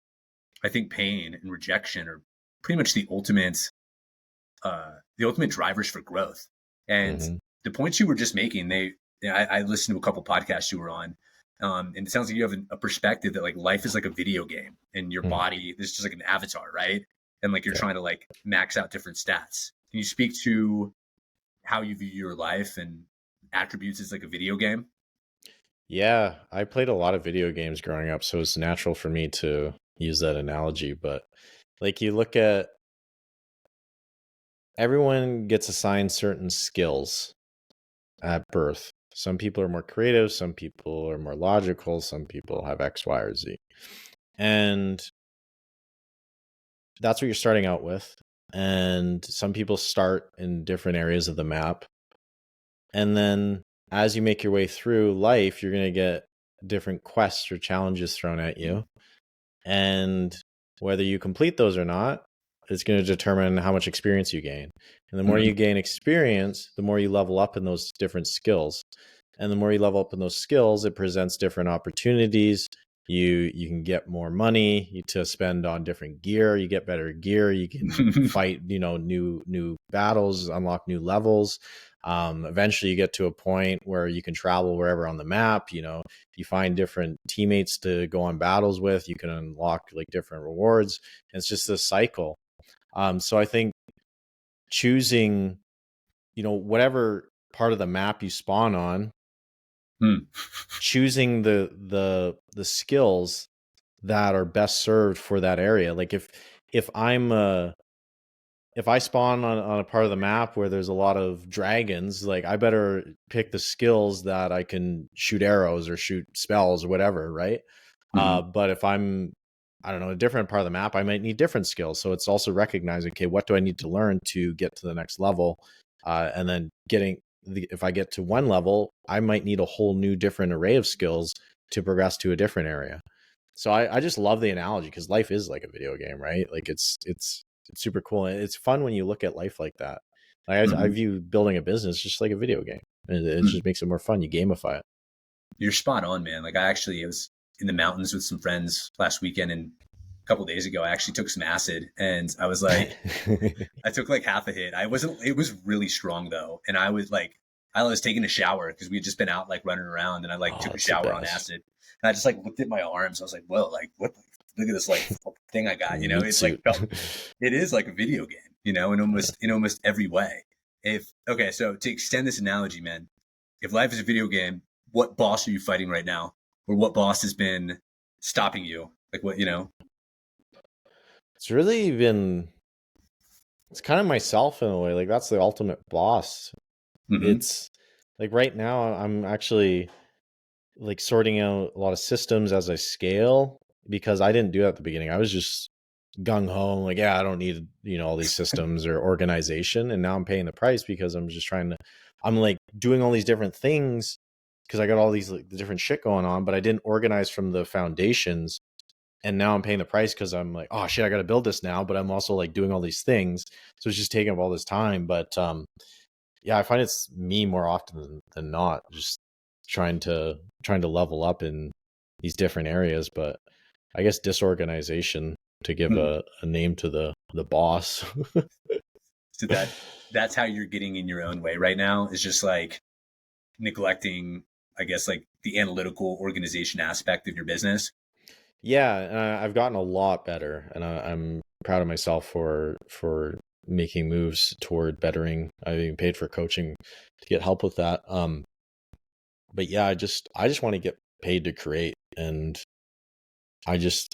pain and rejection are pretty much the ultimate drivers for growth. And Hmm. the points you were just making, I listened to a couple podcasts you were on. And it sounds like you have a perspective that like life is like a video game and your Hmm. body is just like an avatar, right? And like you're Yeah. trying to like max out different stats. Can you speak to how you view your life and attributes as like a video game? Yeah. I played a lot of video games growing up, so it's natural for me to use that analogy. But like you look at everyone gets assigned certain skills at birth. Some people are more creative, some people are more logical, some people have X, Y, or Z. And that's what you're starting out with. And some people start in different areas of the map. And then as you make your way through life, you're going to get different quests or challenges thrown at you. And whether you complete those or not, it's going to determine how much experience you gain. And the more Mm-hmm. you gain experience, the more you level up in those different skills. And the more you level up in those skills, it presents different opportunities. You can get more money to spend on different gear. You get better gear. You can fight, new battles, unlock new levels. Eventually, you get to a point where you can travel wherever on the map. You find different teammates to go on battles with. You can unlock like different rewards. And it's just this cycle. So I think choosing, whatever part of the map you spawn on, Mm. choosing the skills that are best served for that area. Like if I spawn on a part of the map where there's a lot of dragons, like I better pick the skills that I can shoot arrows or shoot spells or whatever, right? Mm-hmm. But if I don't know, a different part of the map, I might need different skills. So it's also recognizing, okay, what do I need to learn to get to the next level? And then if I get to one level, I might need a whole new different array of skills to progress to a different area. So I just love the analogy because life is like a video game, right? Like it's super cool. And it's fun when you look at life like that. Like I Mm-hmm. view building a business just like a video game. And it Mm. just makes it more fun. You gamify it. You're spot on, man. Like I actually, in the mountains with some friends last weekend, and a couple of days ago, I actually took some acid, and I was like, I took like half a hit. I wasn't. It was really strong though, and I was taking a shower because we had just been out like running around, and I like Oh, took a that's the shower on best. acid, and I just like looked at my arms. I was like, whoa, like what? Look at this like thing I got. Meat It's like suit. felt. It is like a video game. In almost every way. If okay, so to extend this analogy, man, if life is a video game, what boss are you fighting right now, or what boss has been stopping you? Like what? It's really been, it's kind of myself in a way. Like that's the ultimate boss. Mm-hmm. It's like right now I'm actually like sorting out a lot of systems as I scale because I didn't do that at the beginning. I was just gung ho, like, yeah, I don't need, all these systems or organization. And now I'm paying the price because I'm like doing all these different things because I got all these like the different shit going on, but I didn't organize from the foundations. And now I'm paying the price because I'm like, oh shit, I got to build this now, but I'm also like doing all these things. So it's just taking up all this time. But yeah, I find it's me more often than not, just trying to level up in these different areas. But I guess disorganization to give Hmm. a name to the boss. So that's how you're getting in your own way right now, is just like neglecting, I guess, like the analytical organization aspect of your business. Yeah, I've gotten a lot better, and I'm proud of myself for making moves toward bettering. I've even paid for coaching to get help with that. But yeah, I just want to get paid to create, and I just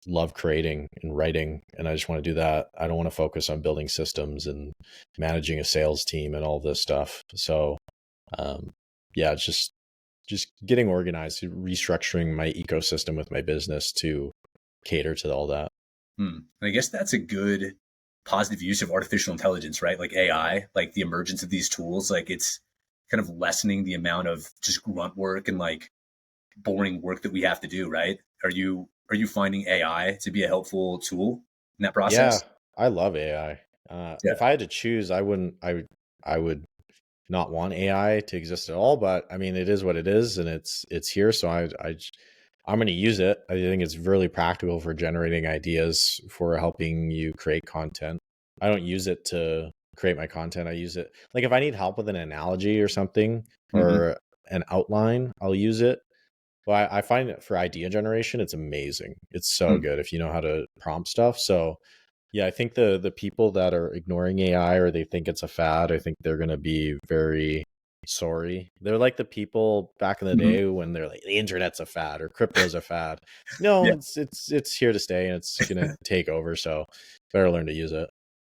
love creating and writing, and I just want to do that. I don't want to focus on building systems and managing a sales team and all this stuff. So, um, yeah, it's just getting organized, restructuring my ecosystem with my business to cater to all that. Hmm. And I guess that's a good positive use of artificial intelligence, right? Like AI, like the emergence of these tools, like it's kind of lessening the amount of just grunt work and like boring work that we have to do, right? Are you finding AI to be a helpful tool in that Yeah, process? I love AI. If Yeah. I had to choose, I would not want AI to exist at all, but I mean, it is what it is, and it's here. So I'm going to use it. I think it's really practical for generating ideas for helping you create content. I don't use it to create my content. I use it like if I need help with an analogy or something Hmm. or an outline, I'll use it. Well, I find it for idea generation, it's amazing. It's so good if you know how to prompt stuff. So yeah, I think the people that are ignoring AI or they think it's a fad, I think they're gonna be very sorry. They're like the people back in the Hmm. day when they're like the internet's a fad or crypto's a fad. No, Yeah, it's here to stay and it's gonna take over. So better learn to use it.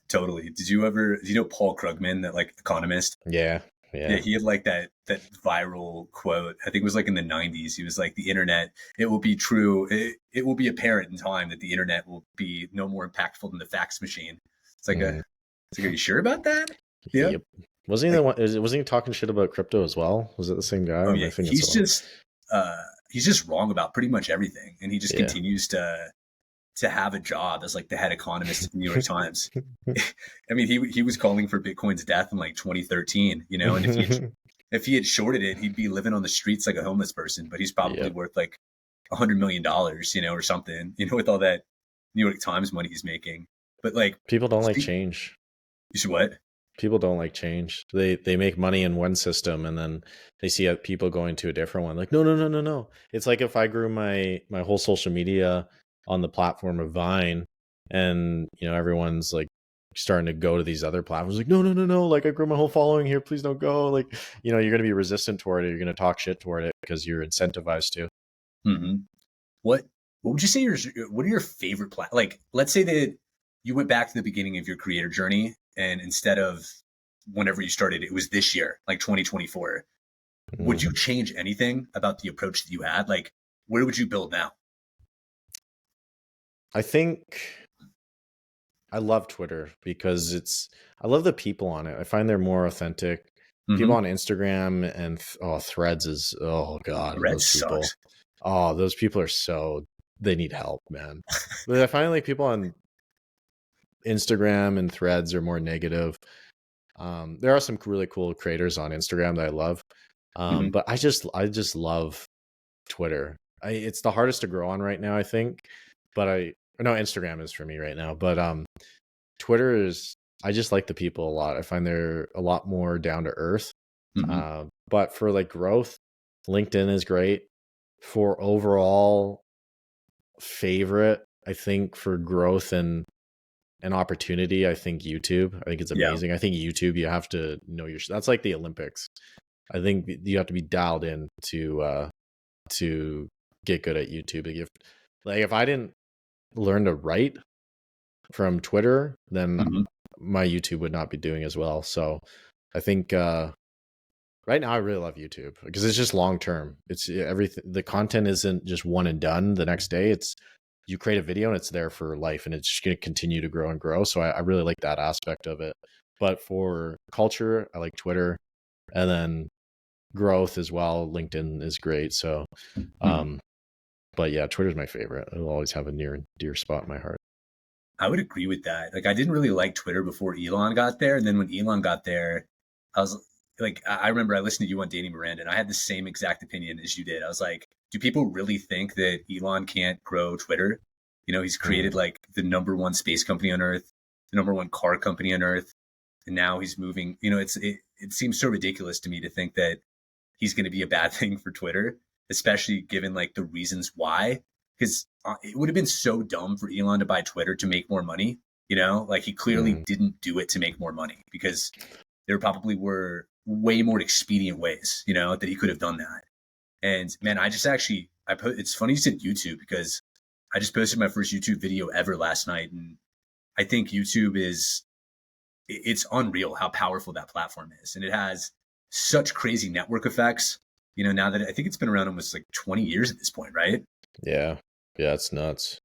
totally. Do you know Paul Krugman, that like economist? Yeah, Yeah, yeah. he had like that viral quote. I think it was like in the 90s. He was like, the internet, it will be true. It will be apparent in time that the internet will be no more impactful than the fax machine. It's like Mhm. are you sure about that? Yeah. Yep. Wasn't he the Like, one? Wasn't he talking shit about crypto as well? Was it the same guy? oh Or am yeah, I thinking so? he's just wrong about pretty much everything. And he just Yeah. continues to have a job as like the head economist at the New York Times. I mean, he was calling for Bitcoin's death in like 2013, and if he had shorted it, he'd be living on the streets like a homeless person, but he's probably Yep. worth like $100 million, or something, with all that New York Times money he's making. But like, People don't like speak, change. you should what? People don't like change. They make money in one system and then they see people going to a different one. Like, no, no, no, no, no. It's like if I grew my whole social media on the platform of Vine and everyone's like starting to go to these other platforms, like, no, no, no, no. Like I grew my whole following here. Please don't go. Like, you're gonna be resistant toward it. You're gonna talk shit toward it because you're incentivized to. Hmm. What what would you say what are your favorite like, let's say that you went back to the beginning of your creator journey, and instead of whenever you started, it was this year, like 2024. Would Mhm. you change anything about the approach that you had? Like, where would you build now? I think I love Twitter because I love the people on it. I find they're more authentic. People Hmm. on Instagram and Threads is, oh God, Red those people. sucks. Oh, those people are they need help, man. But I find like people on Instagram and Threads are more negative. There are some really cool creators on Instagram that I love. Hmm. But I just love Twitter. It's the hardest to grow on right now, I think. But no, Instagram is for me right now. But Twitter is, I just like the people a lot. I find they're a lot more down to earth. Hmm. But for like growth, LinkedIn is great. For overall favorite, I think for growth and an opportunity, I think YouTube. I think it's Yeah. amazing. I think YouTube, you have to know your. That's like the Olympics. I think you have to be dialed in to get good at YouTube. If I didn't learn to write from Twitter, then Hmm. my YouTube would not be doing as well. So I think right now I really love YouTube because it's just long term. It's everything. The content isn't just one and done the next day. It's you create a video and it's there for life, and it's just going to continue to grow and grow. So I really like that aspect of it. But for culture, I like Twitter, and then growth as well. LinkedIn is great. So, Hmm. but yeah, Twitter's my favorite. It'll always have a near and dear spot in my heart. I would agree with that. Like, I didn't really like Twitter before Elon got there, and then when Elon got there, I was like, I remember I listened to you on Danny Miranda, and I had the same exact opinion as you did. I was like, do people really think that Elon can't grow Twitter? You know, he's Mm. created like the number one space company on Earth, the number one car company on Earth, and now he's moving. You know, it seems so ridiculous to me to think that he's going to be a bad thing for Twitter, especially given like the reasons why. Because it would have been so dumb for Elon to buy Twitter to make more money. You know, like he clearly Mm. didn't do it to make more money because there probably were way more expedient ways, you know, that he could have done that. And man, I just actually, it's funny you said YouTube because I just posted my first YouTube video ever last night. And I think YouTube it's unreal how powerful that platform is. And it has such crazy network effects, you know, now that I think it's been around almost like 20 years at this point, right? Yeah. Yeah, it's nuts.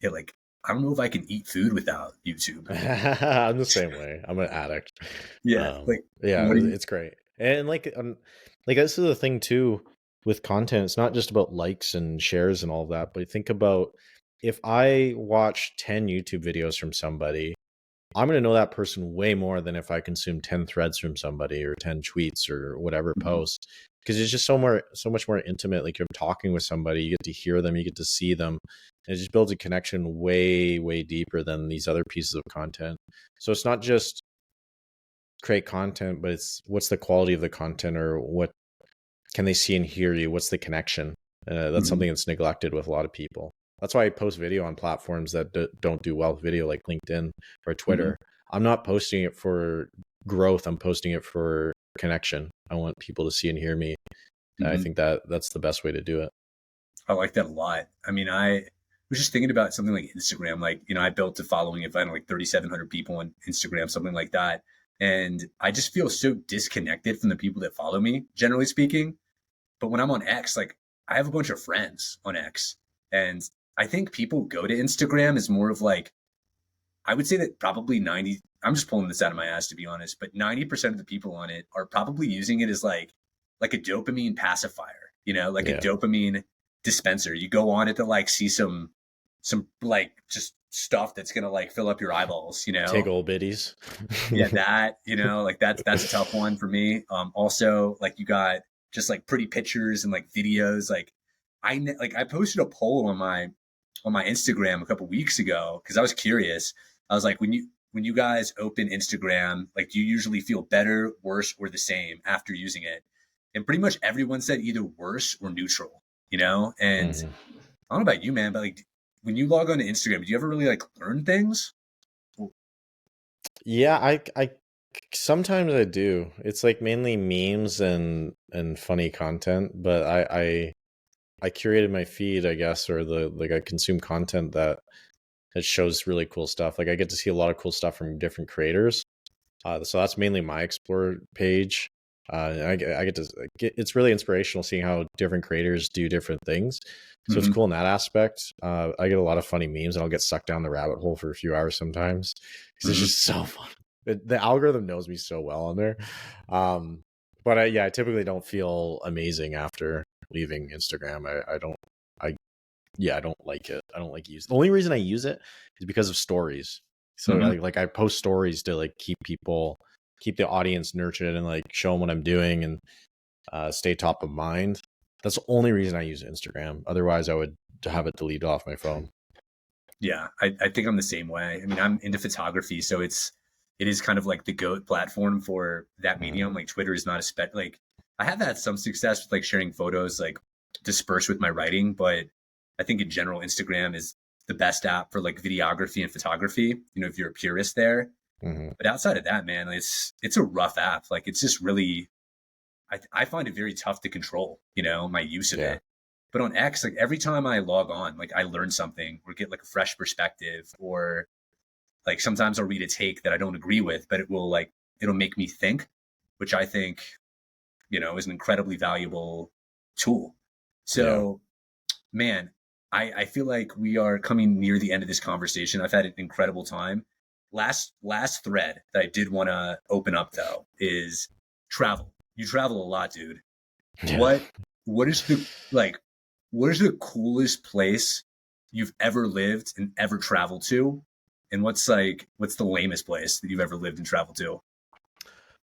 Yeah, like, I don't know if I can eat food without YouTube. I'm the same way. I'm an addict. Yeah. Like, Yeah, what do you, it's great. And like this is the thing too with content. It's not just about likes and shares and all that, but think about if I watch 10 YouTube videos from somebody, I'm going to know that person way more than if I consume 10 threads from somebody or 10 tweets or whatever Mhm. posts, because it's just so much more intimate. Like you're talking with somebody, you get to hear them, you get to see them, and it just builds a connection way deeper than these other pieces of content. So it's not just create content, but it's what's the quality of the content, or what can they see and hear you? What's the connection? That's Mhm. something that's neglected with a lot of people. That's why I post video on platforms that don't do well with video, like LinkedIn or Mhm. Twitter. I'm not posting it for growth. I'm posting it for connection. I want people to see and hear me. I Mhm. think that's the best way to do it. I like that a lot. I mean, I was just thinking about something like Instagram. Like, you know, I built a following of, I don't know, like 3,700 people on Instagram, something like that. And I just feel so disconnected from the people that follow me, generally speaking. But when I'm on X, like, I have a bunch of friends on X. And I think people go to Instagram as more of like, I would say that probably 90, I'm just pulling this out of my ass to be honest, but 90% of the people on it are probably using it as like a dopamine pacifier, you know, like a Yeah. dopamine dispenser. You go on it to like see some like just stuff that's gonna like fill up your eyeballs, you Take know. old biddies. Yeah, that, you know, like that's a tough one for me. Also like you got just like pretty pictures and like videos. Like I posted a poll on my Instagram a couple weeks ago because I was curious. I was like, when you guys open Instagram, like, do you usually feel better, worse, or the same after using it? And pretty much everyone said either worse or neutral, you know? And Mhm. I don't know about you, man, but like when you log on to Instagram, do you ever really like learn things? Yeah, I sometimes I do. It's like mainly memes and funny content, but I curated my feed, I guess, or the like I consume content that it shows really cool stuff. Like I get to see a lot of cool stuff from different creators. So that's mainly my explore page. I get to it's really inspirational seeing how different creators do different things. So it's Mm-hmm. cool in that aspect. I get a lot of funny memes, and I'll get sucked down the rabbit hole for a few hours sometimes because it's Mm-hmm. just so fun. The algorithm knows me so well on there. Um, but yeah, I typically don't feel amazing after leaving Instagram. I don't. I Yeah, I don't like it. I don't like use. The only reason I use it is because of stories. So Mm-hmm. like I post stories to like keep the audience nurtured and like show them what I'm doing and stay top of mind. That's the only reason I use Instagram. Otherwise, I would have it deleted off my phone. Yeah, I think I'm the same way. I mean, I'm into photography, so it is kind of like the GOAT platform for that Mm, medium. Like Twitter is not a like I have had some success with like sharing photos like dispersed with my writing, but I think in general Instagram is the best app for like videography and photography, if you're a purist there. mhm. But outside of that, man, it's a rough app. Like it's just really I find it very tough to control, my use of Yeah. it. But on X, like every time I log on, like I learn something or get like a fresh perspective, or like sometimes I'll read a take that I don't agree with, but it'll make me think, which I think, is an incredibly valuable tool. Yeah. So, man, I feel like we are coming near the end of this conversation. I've had an incredible time. Last thread that I did want to open up though is travel. You travel a lot, dude. Yeah. What what is the like what is the coolest place you've ever lived and ever traveled to? And what's the lamest place that you've ever lived and traveled to?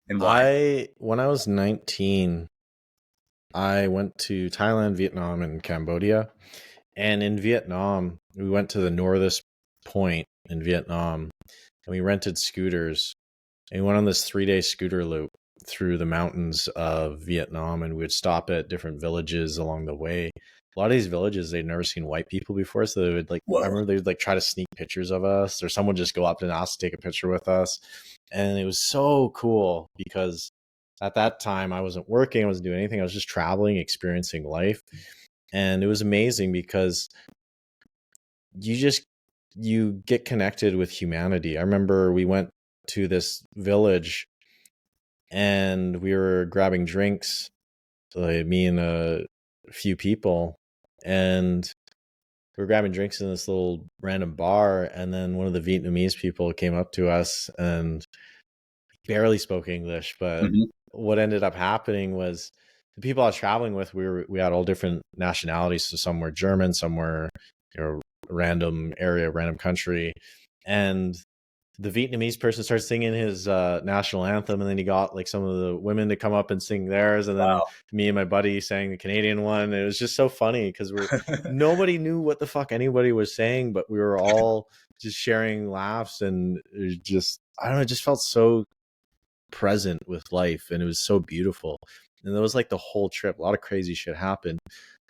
And why? When I was 19, I went to Thailand, Vietnam, and Cambodia. And in Vietnam, we went to the northest point in Vietnam and we rented scooters. And we went on this 3-day scooter loop through the mountains of Vietnam, and we would stop at different villages along the way. A lot of these villages, they'd never seen white people before, so they would I Whoa. remember they would try to sneak pictures of us, or someone would just go up and ask to take a picture with us. And it was so cool because at that time I wasn't working, I wasn't doing anything. I was just traveling, experiencing life. And it was amazing because you get connected with humanity. I remember we went to this village and we were grabbing drinks, like me and a few people, and we were grabbing drinks in this little random bar. And then one of the Vietnamese people came up to us and barely spoke English. But Hmm. what ended up happening was the people I was traveling with, we had all different nationalities. So some were German, some were, random area, random country. And the Vietnamese person started singing his national anthem, and then he got like some of the women to come up and sing theirs, and then Wow. me and my buddy sang the Canadian one. It was just so funny because nobody knew what the fuck anybody was saying, but we were all just sharing laughs, and it was just, I don't know, it just felt so present with life, and it was so beautiful. And it was like the whole trip, a lot of crazy shit happened.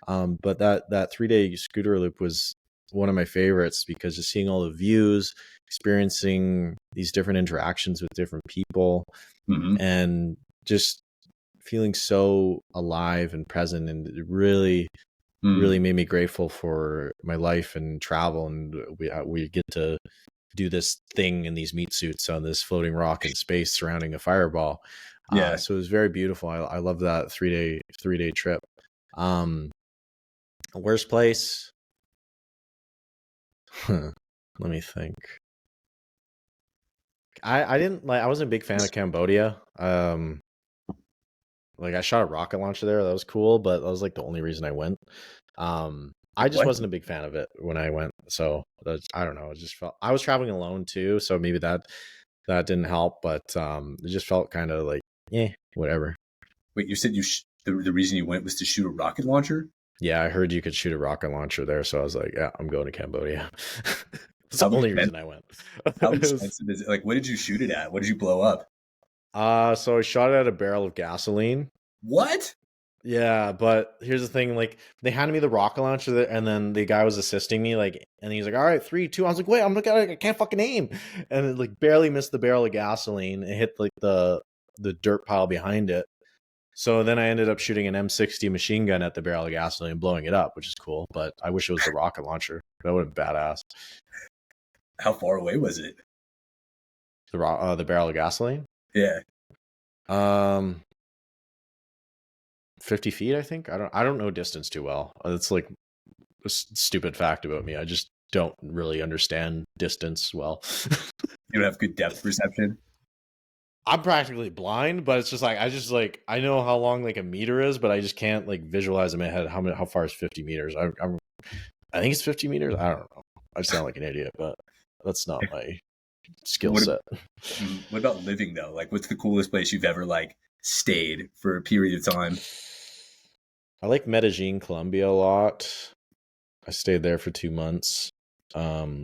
But that 3-day scooter loop was one of my favorites because just seeing all the views, experiencing these different interactions with different people, Hmm. and just feeling so alive and present, and it really Mm. really made me grateful for my life and travel. And we get to do this thing in these meat suits on this floating rock in space surrounding a fireball. Yeah. So it was very beautiful. I love that 3-day trip. um Worst place? Let me think. I didn't like. I wasn't a big fan of Cambodia. Like I shot a rocket launcher there. That was cool, but that was like the only reason I went. I just What? wasn't a big fan of it when I went. So I don't know. It just felt, I was traveling alone too, so maybe that didn't help. But it just felt kind of like, yeah, whatever. Wait, you said the reason you went was to shoot a rocket launcher? Yeah, I heard you could shoot a rocket launcher there, so I was like, yeah, I'm going to Cambodia. That's How the only expensive? reason I went. How It was, expensive is it? Like, what did you shoot it at? What did you blow up? so I shot it at a barrel of gasoline. What? Yeah, but here's the thing, like they handed me the rocket launcher and then the guy was assisting me, like, and he's like, all right, 3, 2. I was like, wait, I'm looking at it, I can't fucking aim. And it like barely missed the barrel of gasoline. It hit like the dirt pile behind it. So then I ended up shooting an M60 machine gun at the barrel of gasoline and blowing it up, which is cool. But I wish it was the rocket launcher. That would have been badass. How far away was it? The barrel of gasoline. Yeah. Um, 50 feet, I think. I don't know distance too well. It's like a stupid fact about me. I just don't really understand distance well. You don't have good depth perception? I'm practically blind, but it's just like I know how long like a meter is, but I just can't like visualize in my head how far is 50 meters. I think it's 50 meters. I don't know. I sound like an idiot, but that's not my skill What, set. what about living though? Like, what's the coolest place you've ever like stayed for a period of time? I like Medellin, Colombia a lot. I stayed there for 2 months. Yeah.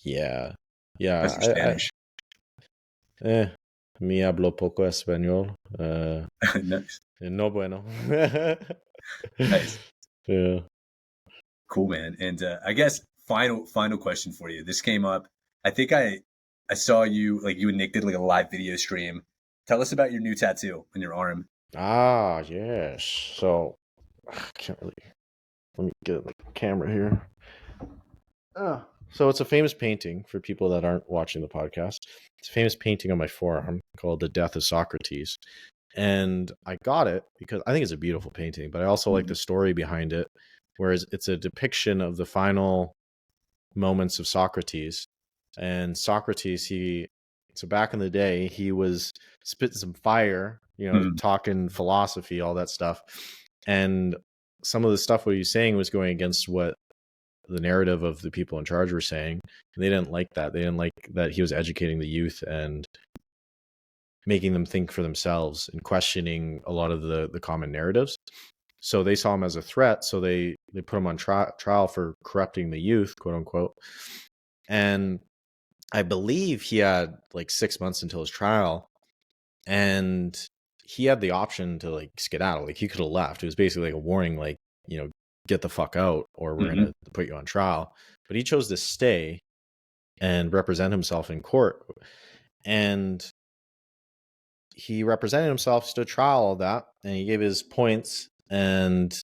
How's your Yeah, Spanish? mi hablo poco español. Nice. No bueno. Nice. Yeah. Cool, man. And I guess final question for you. This came up. I think I saw you, like, you and Nick did like a live video stream. Tell us about your new tattoo on your arm. Ah, yes. So, I can't really. Let me get the camera here. So it's a famous painting for people that aren't watching the podcast. It's a famous painting on my forearm called "The Death of Socrates," and I got it because I think it's a beautiful painting, but I also like the story behind it, whereas it's a depiction of the final moments of Socrates. And Socrates, so back in the day, he was spitting some fire, Mhm. talking philosophy, all that stuff. And some of the stuff what he was saying was going against what the narrative of the people in charge were saying. And they didn't like that. They didn't like that he was educating the youth and making them think for themselves and questioning a lot of the common narratives. So they saw him as a threat. So they put him on trial for corrupting the youth, quote unquote. And I believe he had like 6 months until his trial, and he had the option to like skedaddle. Like he could have left. It was basically like a warning, like, get the fuck out or we're Mhm. going to put you on trial. But he chose to stay and represent himself in court. And he represented himself, stood trial, all that, and he gave his points, and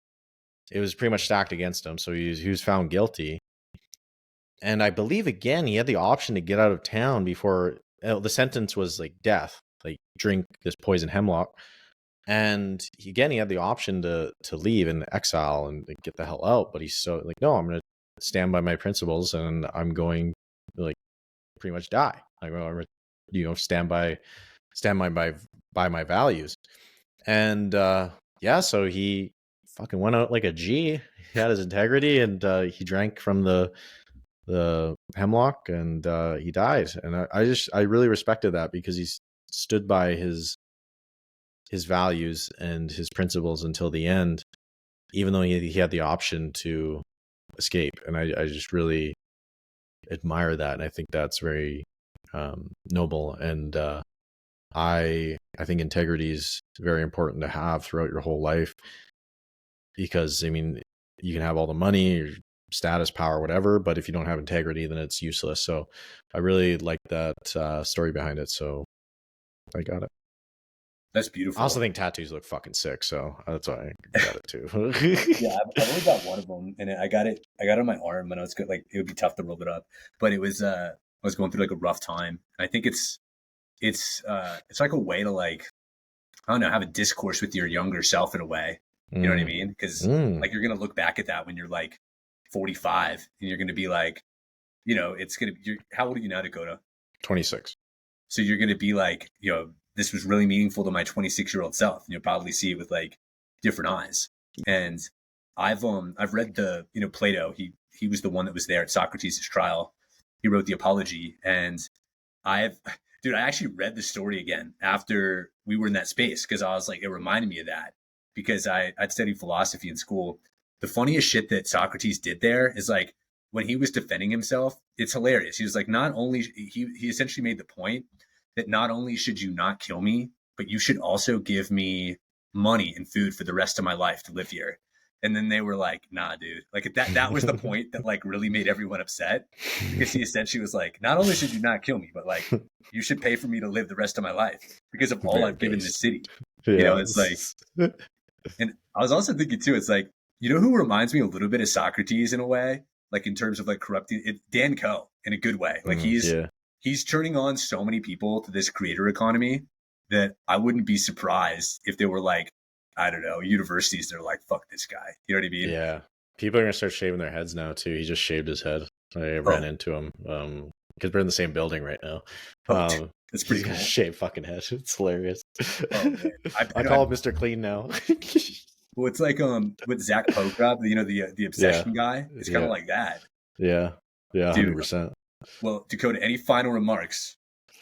it was pretty much stacked against him. So he was found guilty. And I believe, again, he had the option to get out of town before the sentence was like death, like drink this poison hemlock. And again, he had the option to leave in exile and like, get the hell out. But he's so like, no, I'm going to stand by my principles and I'm going to like pretty much die. I'm going to, stand by my values. And yeah, so he fucking went out like a G. He had his integrity, and he drank from the hemlock, and he died. And I really respected that because he stood by his values and his principles until the end, even though he had the option to escape. And I just really admire that, and I think that's very noble. And I think integrity is very important to have throughout your whole life, because I mean, you can have all the money or status, power, whatever, but if you don't have integrity, then it's useless. So I really like that story behind it. So I got it. That's I also beautiful. think tattoos look fucking sick, so that's why I got it too. Yeah, I've only got one of them, and I got it. I got it on my arm, and I was good. Like, it would be tough to roll it up, but it was. I was going through like a rough time. I think it's like a way to, like, I don't know, have a discourse with your younger self in a way. You know what I mm. mean? Because Mm. like you're gonna look back at that when you're like 45, and you're gonna be like, it's gonna. How old are you now, Dakota? 26. So you're gonna be like, this was really meaningful to my 26-year-old self, and you'll probably see it with like different eyes. And I've read the Plato. He was the one that was there at Socrates' trial. He wrote the Apology, and I've dude, I actually read the story again after we were in that space because I was like, it reminded me of that because I'd studied philosophy in school. The funniest shit that Socrates did there is like when he was defending himself, it's hilarious. He was like, not only he essentially made the point that not only should you not kill me, but you should also give me money and food for the rest of my life to live here. And then they were like, nah, dude. Like that was the point that like really made everyone upset because he essentially was like, not only should you not kill me, but like you should pay for me to live the rest of my life because of all Very I've given this based. city. Yeah. It's like, and I was also thinking too, it's like, who reminds me a little bit of Socrates in a way, like in terms of like corrupting it, Dan Coe in a good way. Like Yeah. he's turning on so many people to this creator economy that I wouldn't be surprised if there were like, I don't know, universities that are like, fuck this guy. You know what I mean? Yeah. People are gonna start shaving their heads now too. He just shaved his head. I ran Oh, into him. Because we're in the same building right now. oh, dude, that's He's pretty got a cool. shaved fucking head. It's hilarious. Oh man, I call him Mr. Clean now. well, it's like with Zach Pokra, the Yeah. obsession guy. It's kind of Yeah. like that, Yeah. Yeah. dude. 100%. Well, Dakota, any final remarks?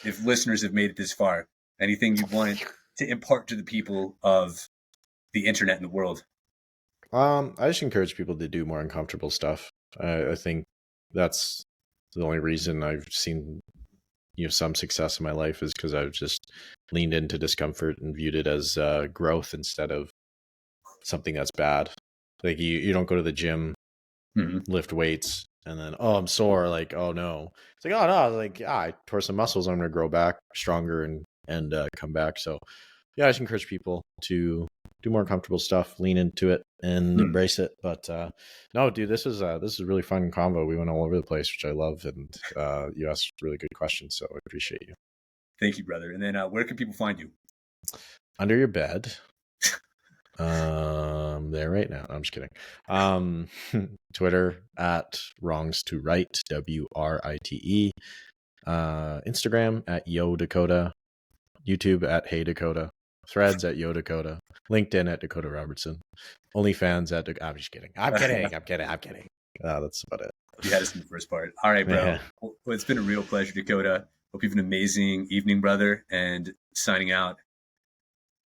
If listeners have made it this far, anything you want to to impart to the people of the internet and the world? I just encourage people to do more uncomfortable stuff. I think that's the only reason I've seen some success in my life is because I've just leaned into discomfort and viewed it as growth instead of something that's bad. Like you don't go to the gym, lift weights, and then I'm sore. Like, oh no, it's like, oh no, like I tore some muscles. I'm gonna grow back stronger and come back. So yeah, I just encourage people to do more comfortable stuff, lean into it, and embrace it. But no, dude, this is a really fun convo. We went all over the place, which I love, and you asked really good questions, so I appreciate you. Thank you, brother. And then where can people find you? Under your bed. There right now. No, I'm just kidding. Twitter at wrongs to right, WRITE. Instagram at Yo Dakota. YouTube at Hey Dakota. Threads at Yo Dakota. LinkedIn at Dakota Robertson. OnlyFans at I'm just kidding. I'm kidding. That's about it. You had us in the first part. All right, bro. Yeah. Well, it's been a real pleasure, Dakota. Hope you have an amazing evening, brother. And signing out.